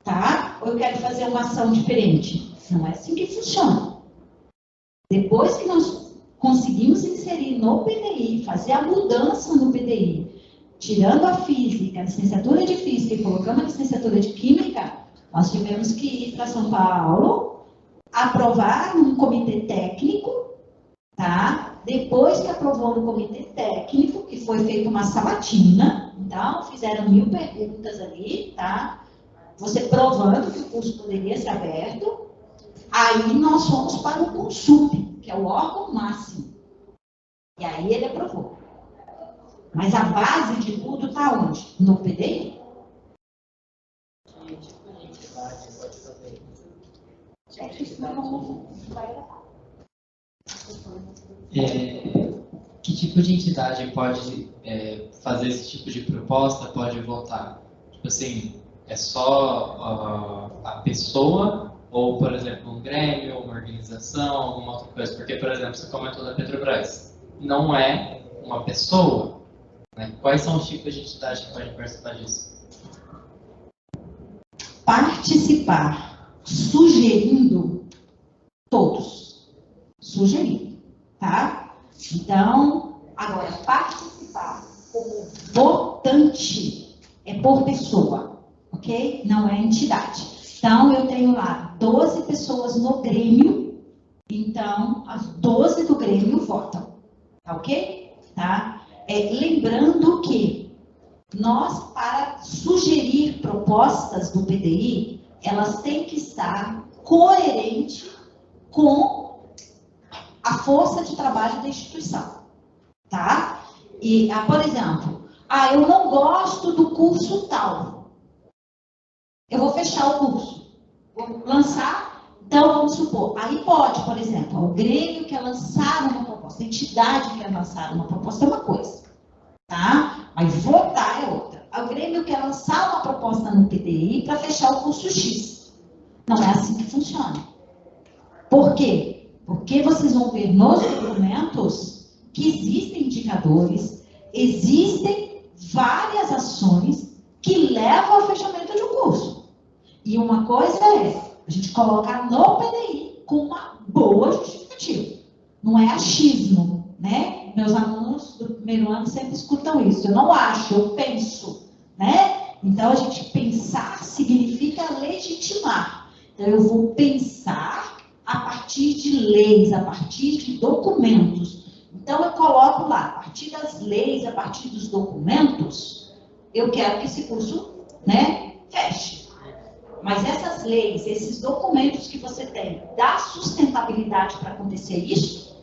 tá? Ou eu quero fazer uma ação diferente. Não é assim que funciona. Depois que nós conseguimos inserir no PDI, fazer a mudança no PDI, tirando a física, a licenciatura de física e colocando a licenciatura de química, nós tivemos que ir para São Paulo, aprovar num comitê técnico, tá? Depois que aprovou no comitê técnico, que foi feita uma sabatina, então fizeram 1000 perguntas ali, tá? Você provando que o curso poderia ser aberto, aí nós fomos para o Consulp, que é o órgão máximo. E aí ele aprovou. Mas a base de tudo está onde? No PDI. Que tipo de entidade pode fazer esse tipo de proposta, pode votar? Tipo assim, é só a pessoa ou, por exemplo, um grêmio, uma organização, alguma outra coisa? Porque, por exemplo, você comentou da Petrobras. Não é uma pessoa. Né? Quais são os tipos de entidade que podem participar disso? Participar, sugerindo, todos. Sugerindo, tá? Então, agora, participar como votante é por pessoa, ok? Não é entidade. Então, eu tenho lá 12 pessoas no Grêmio, então, as 12 do Grêmio votam, tá ok? Tá? Lembrando que nós, para sugerir propostas do PDI, elas têm que estar coerentes com a força de trabalho da instituição, tá? E, por exemplo, eu não gosto do curso tal. Eu vou fechar o curso. Vou lançar, então vamos supor, aí pode, por exemplo, o Grêmio quer lançar uma proposta, a entidade quer lançar uma proposta é uma coisa, tá? Mas votar é outra. O Grêmio quer lançar uma proposta no PDI para fechar o curso X. Não é assim que funciona. Por quê? Porque vocês vão ver nos documentos que existem indicadores, existem várias ações que levam ao fechamento de um curso. E uma coisa é a gente colocar no PDI com uma boa justificativa. Não é achismo, né? Meus alunos do primeiro ano sempre escutam isso. Eu não acho, eu penso, né? Então, a gente pensar significa legitimar. Então, eu vou pensar a partir de leis, a partir de documentos. Então, eu coloco lá, a partir das leis, a partir dos documentos, eu quero que esse curso, né, feche. Mas essas leis, esses documentos que você tem, dá sustentabilidade para acontecer isso?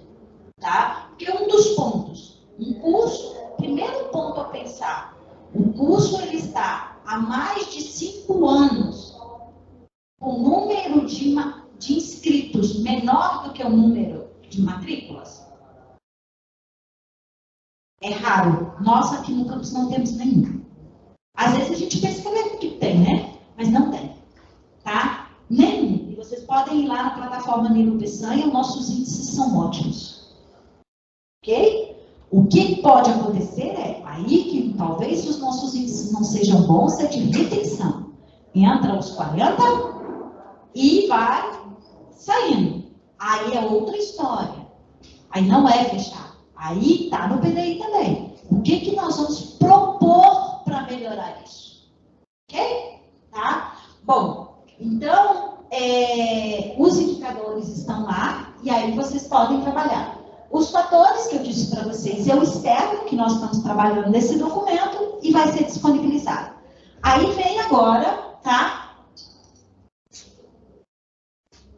Tá? Porque um dos pontos, um curso, primeiro ponto a pensar, o curso ele está há mais de 5 anos com o número de inscritos menor do que o número de matrículas. É raro. Nós aqui no campus não temos nenhum. Às vezes a gente pensa que tem, né? Mas não tem. Tá? Nenhum. E vocês podem ir lá na plataforma Nilo Peçanha, nossos índices são ótimos. Ok? O que pode acontecer é, aí que talvez os nossos índices não sejam bons, é de retenção. Entra os 40 e vai saindo. Aí é outra história. Aí não é fechar. Aí está no PDI também. O que nós vamos propor para melhorar isso? Ok? Tá? Bom, então, os indicadores estão lá e aí vocês podem trabalhar. Os fatores que eu disse para vocês, eu espero que nós estamos trabalhando nesse documento e vai ser disponibilizado. Aí vem agora, tá?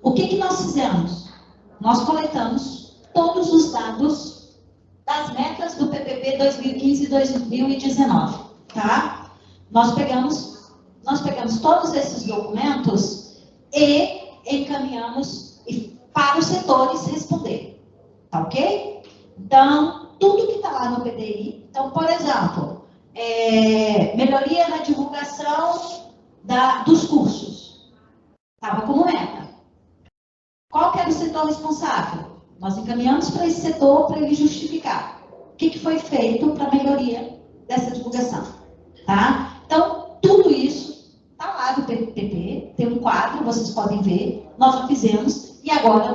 O que nós fizemos? Nós coletamos todos os dados das metas do PPP 2015 e 2019, tá? Nós pegamos todos esses documentos e encaminhamos para os setores responder. Tá ok? Então, tudo que está lá no PDI. Então, por exemplo, melhoria na divulgação dos cursos. Estava como meta. Qual que era o setor responsável? Nós encaminhamos para esse setor para ele justificar o que foi feito para a melhoria dessa divulgação. Tá? Então, tudo isso está lá no PPP. Tem um quadro, vocês podem ver. Nós já fizemos e agora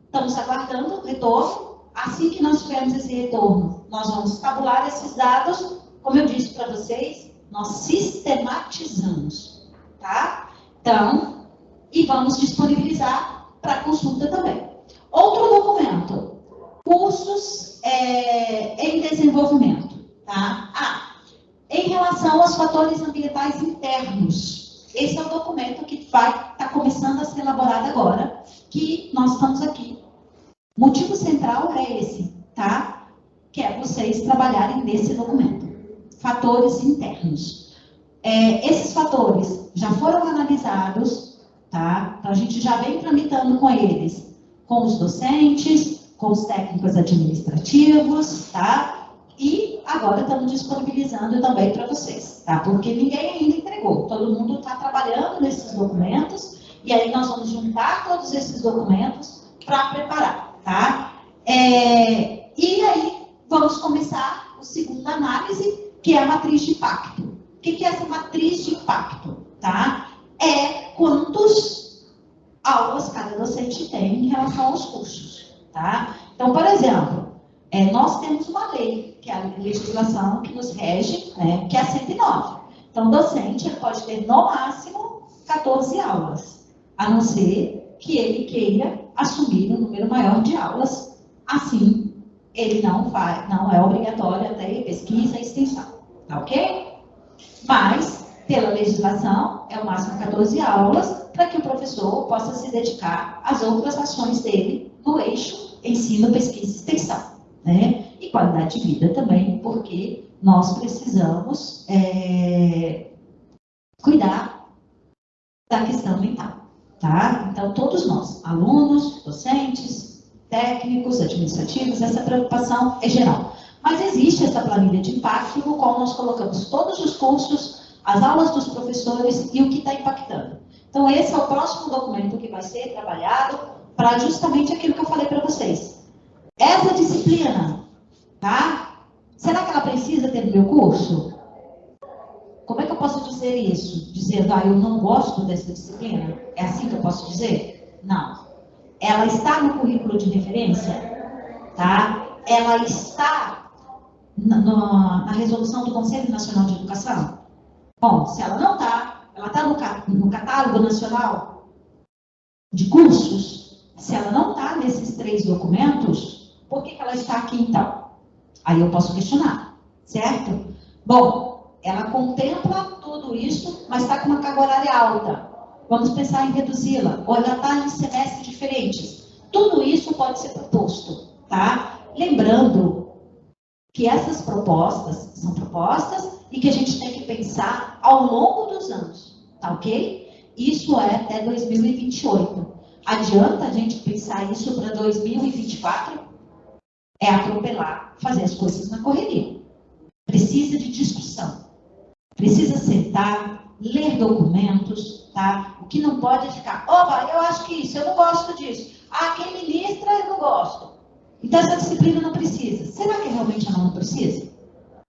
estamos aguardando o retorno. Assim que nós tivermos esse retorno, nós vamos tabular esses dados. Como eu disse para vocês, nós sistematizamos, tá? Então, e vamos disponibilizar para consulta também. Outro documento, cursos em desenvolvimento, tá? Em relação aos fatores ambientais internos, esse é o documento que está começando a ser elaborado agora, que nós estamos aqui. O motivo central é esse, tá? Que é vocês trabalharem nesse documento. Fatores internos. Esses fatores já foram analisados, tá? Então, a gente já vem tramitando com eles, com os docentes, com os técnicos administrativos, tá? E agora estamos disponibilizando também para vocês, tá? Porque ninguém ainda entregou. Todo mundo está trabalhando nesses documentos e aí nós vamos juntar todos esses documentos para preparar, tá? E aí vamos começar a segunda análise, que é a matriz de impacto. O que é essa matriz de impacto, tá? É quantas aulas cada docente tem em relação aos cursos, tá? Então, por exemplo, nós temos uma lei, que é a legislação que nos rege, né, que é a 109. Então, o docente ele pode ter, no máximo, 14 aulas, a não ser que ele queira assumir um número maior de aulas. Assim, ele não é obrigatório até pesquisa e extensão, tá ok? Mas, pela legislação, é o máximo 14 aulas, para que o professor possa se dedicar às outras ações dele no eixo ensino, pesquisa e extensão, né? E qualidade de vida também, porque nós precisamos cuidar da questão ambiental, tá? Então, todos nós, alunos, docentes, técnicos, administrativos, essa preocupação é geral. Mas existe essa planilha de impacto no qual nós colocamos todos os cursos, as aulas dos professores e o que está impactando. Então, esse é o próximo documento que vai ser trabalhado para justamente aquilo que eu falei para vocês. Essa disciplina, tá? Será que ela precisa ter no meu curso? Como é que eu posso dizer isso? Dizendo, eu não gosto dessa disciplina? É assim que eu posso dizer? Não. Ela está no currículo de referência, tá? Ela está na resolução do Conselho Nacional de Educação? Bom, se ela não está, ela está no catálogo nacional de cursos. Se ela não está nesses 3 documentos, por que ela está aqui então? Aí eu posso questionar, certo? Bom, ela contempla tudo isso, mas está com uma carga horária alta. Vamos pensar em reduzi-la, ou ela está em semestres diferentes. Tudo isso pode ser proposto, tá? Lembrando que essas propostas são propostas e que a gente tem que pensar ao longo dos anos, tá ok? Isso é até 2028. Adianta a gente pensar isso para 2024? É atropelar, fazer as coisas na correria. Precisa de discussão. Precisa sentar, ler documentos, tá? O que não pode é ficar, opa, eu acho que isso, eu não gosto disso. Quem ministra, eu não gosto. Então, essa disciplina não precisa. Será que realmente ela não precisa?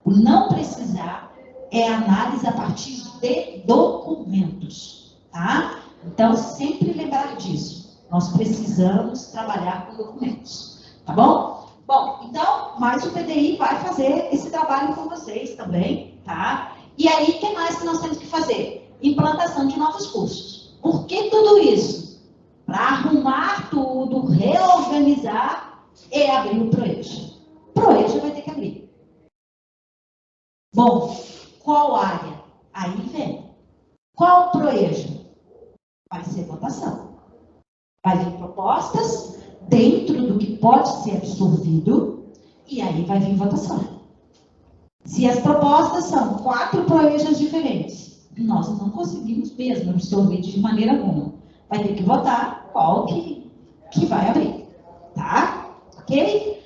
O não precisar é análise a partir de documentos, tá? Então, sempre lembrar disso. Nós precisamos trabalhar com documentos, tá bom? Bom, então, mas o PDI vai fazer esse trabalho com vocês também, tá? E aí, o que mais que nós temos que fazer? Implantação de novos cursos. Por que tudo isso? Para arrumar tudo, reorganizar e abrir o ProEja. ProEja vai ter que abrir. Bom, qual área? Aí vem. Qual ProEja? Vai ser votação. Vai vir propostas dentro do que pode ser absorvido e aí vai vir votação. Se as propostas são 4 ProEjas diferentes, nós não conseguimos mesmo absorver de maneira alguma. Vai ter que votar qual que vai abrir, tá? Ok?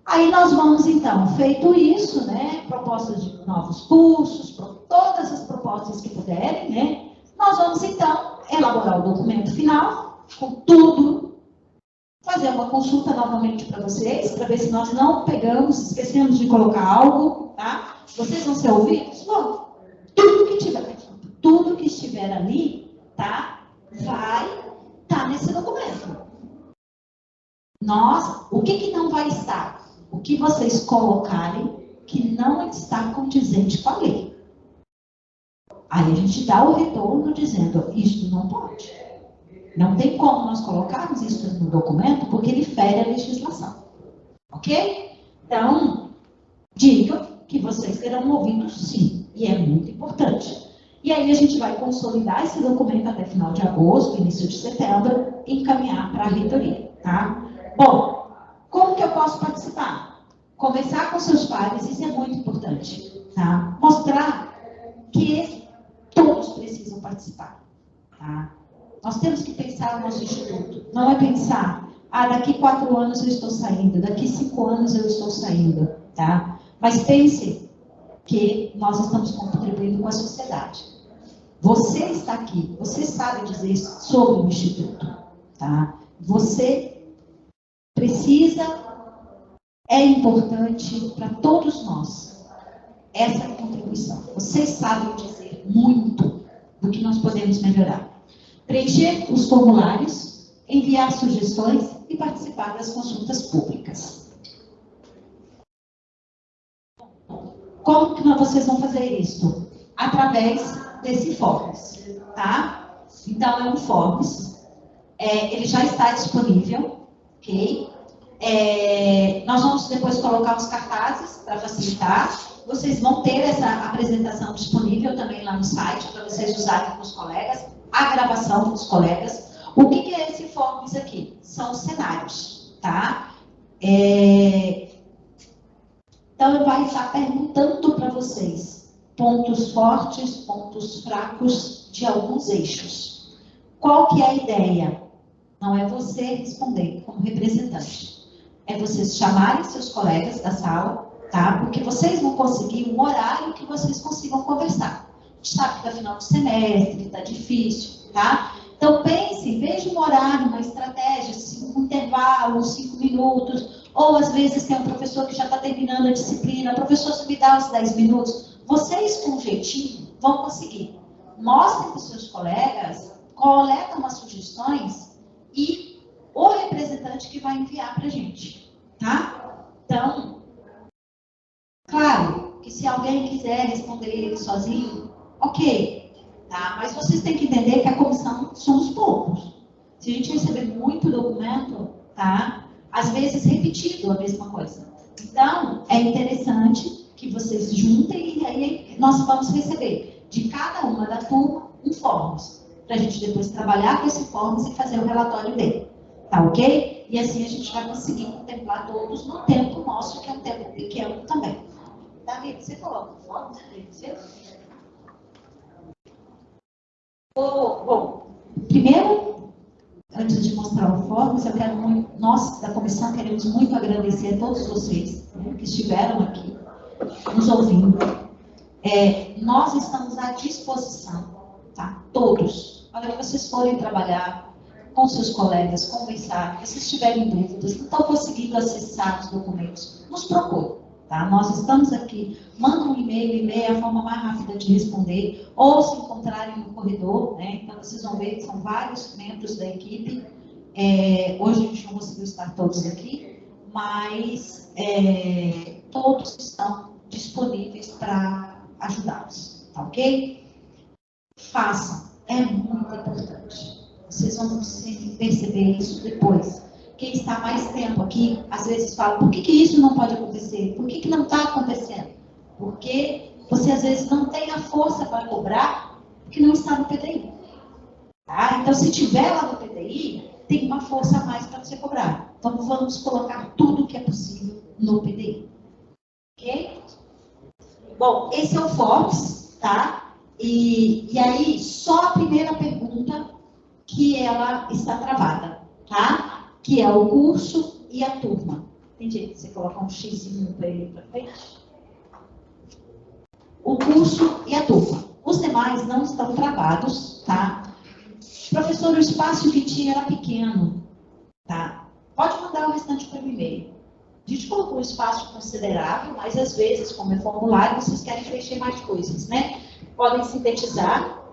Aí nós vamos, então, feito isso, né, propostas de novos cursos, todas as propostas que puderem, né, nós vamos, então, elaborar o documento final, com tudo, fazer uma consulta novamente para vocês, para ver se nós não pegamos, esquecemos de colocar algo, tá? Vocês vão ser ouvidos? Bom, tudo que estiver ali, tá? Vai estar nesse documento. O que não vai estar? O que vocês colocarem que não está condizente com a lei. Aí a gente dá o retorno dizendo, isto não pode. Não tem como nós colocarmos isso no documento, porque ele fere a legislação. Ok? Então, digam que vocês terão ouvido sim, e é muito importante. E aí a gente vai consolidar esse documento até final de agosto, início de setembro, e encaminhar para a reitoria, tá? Bom, como que eu posso participar? Conversar com seus pares, isso é muito importante, tá? Mostrar que todos precisam participar, tá? Nós temos que pensar no nosso instituto. Não é pensar, daqui 4 anos eu estou saindo, daqui 5 anos eu estou saindo, tá? Mas pense que nós estamos contribuindo com a sociedade. Você está aqui, você sabe dizer sobre o instituto, tá? Você precisa, é importante para todos nós essa contribuição. Vocês sabem dizer muito do que nós podemos melhorar. Preencher os formulários, enviar sugestões e participar das consultas públicas. Como que vocês vão fazer isso? Através desse Forms, tá? Então, é um Forms. Ele já está disponível, ok? Nós vamos depois colocar os cartazes para facilitar. Vocês vão ter essa apresentação disponível também lá no site para vocês usarem com os colegas. A gravação dos colegas. O que é esse Forms aqui? São os cenários, tá? Então, ele vai estar perguntando para vocês pontos fortes, pontos fracos de alguns eixos. Qual que é a ideia? Não é você responder como representante. É vocês chamarem seus colegas da sala, tá? Porque vocês vão conseguir um horário que vocês consigam conversar. A gente sabe que está final de semestre, está difícil, tá? Então pensem, veja um horário, uma estratégia, um intervalo, uns 5 minutos, ou às vezes tem um professor que já está terminando a disciplina, professor, se me dá uns 10 minutos, vocês com um jeitinho vão conseguir. Mostrem para os seus colegas, coletam umas sugestões e o representante que vai enviar para a gente, tá? Então, claro que se alguém quiser responder ele sozinho, ok, tá? Mas vocês têm que entender que a comissão somos poucos. Se a gente receber muito documento, tá? Às vezes repetido a mesma coisa. Então, é interessante que vocês juntem e aí nós vamos receber de cada uma da turma um fórum, para a gente depois trabalhar com esse fórum e fazer o relatório dele. Tá ok? E assim a gente vai conseguir contemplar todos no tempo nosso, que é um tempo pequeno também. Davi, você coloca o fórum? Bom, primeiro, antes de mostrar o fórum, eu quero muito, nós da comissão queremos muito agradecer a todos vocês, né, que estiveram aqui nos ouvindo. Nós estamos à disposição, tá? Todos, para que vocês forem trabalhar com seus colegas, conversar, se vocês tiverem dúvidas, não estão conseguindo acessar os documentos, nos procurem, tá? Nós estamos aqui, manda um e-mail é a forma mais rápida de responder, ou se encontrarem no corredor, né? Então vocês vão ver que são vários membros da equipe, hoje a gente não conseguiu estar todos aqui, mas todos estão disponíveis para ajudá-los, tá ok? Façam, é muito importante. Vocês vão perceber isso depois. Quem está mais tempo aqui, às vezes fala, por que isso não pode acontecer? Por que não está acontecendo? Porque você às vezes não tem a força para cobrar, porque não está no PDI. Tá? Então, se tiver lá no PDI, tem uma força a mais para você cobrar. Então, vamos colocar tudo que é possível no PDI. Ok? Bom, esse é o Forbes, tá? E aí, só a primeira pergunta que ela está travada, tá? Que é o curso e a turma. Tem jeito de você colocar um xizinho para ele para frente? O curso e a turma. Os demais não estão travados, tá? Professor, o espaço que tinha era pequeno, tá? Pode mandar o restante para o e-mail. A gente colocou um espaço considerável, mas às vezes, como é formulário, vocês querem preencher mais coisas, né? Podem sintetizar.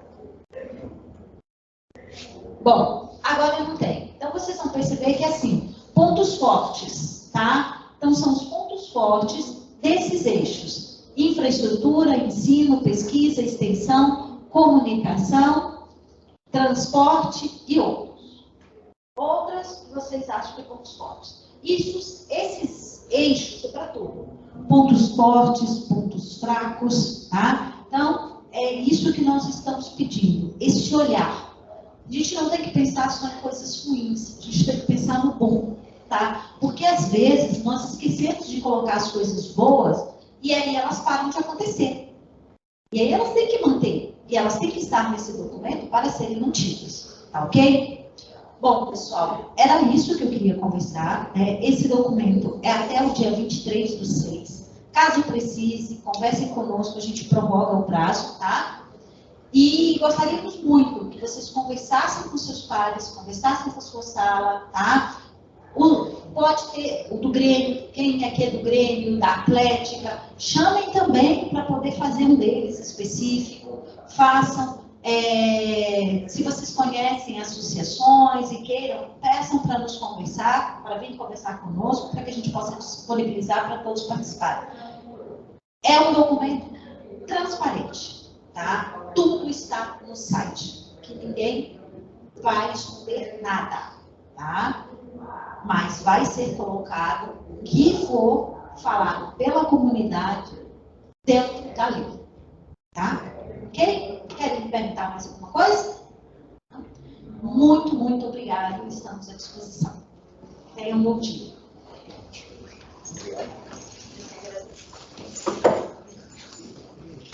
Bom, agora eu não tenho. Então, vocês vão perceber que, assim, pontos fortes, tá? Então, são os pontos fortes desses eixos. Infraestrutura, ensino, pesquisa, extensão, comunicação, transporte e outros. Outras, vocês acham que é pontos fortes. Esses eixos é para tudo. Pontos fortes, pontos fracos, tá? Então, é isso que nós estamos pedindo. Esse olhar. A gente não tem que pensar só em coisas ruins, a gente tem que pensar no bom, tá? Porque às vezes nós esquecemos de colocar as coisas boas e aí elas param de acontecer. E aí elas têm que manter, e elas têm que estar nesse documento para serem mantidas, tá ok? Bom, pessoal, era isso que eu queria conversar, né? Esse documento é até o dia 23/6. Caso precise, conversem conosco, a gente prorroga o prazo, tá? E gostaríamos muito que vocês conversassem com seus pares, conversassem com a sua sala, tá? Pode ter o do Grêmio, quem aqui é do Grêmio, da Atlética, chamem também para poder fazer um deles específico, façam, se vocês conhecem associações e queiram, peçam para nos conversar, para vir conversar conosco, para que a gente possa disponibilizar para todos participarem. É um documento transparente, tá? Tudo está no site, que ninguém vai esconder nada, tá? Mas vai ser colocado o que for falado pela comunidade dentro da lei, tá? Ok? Querem perguntar mais alguma coisa? Muito, muito obrigada, estamos à disposição. Tenham um bom dia.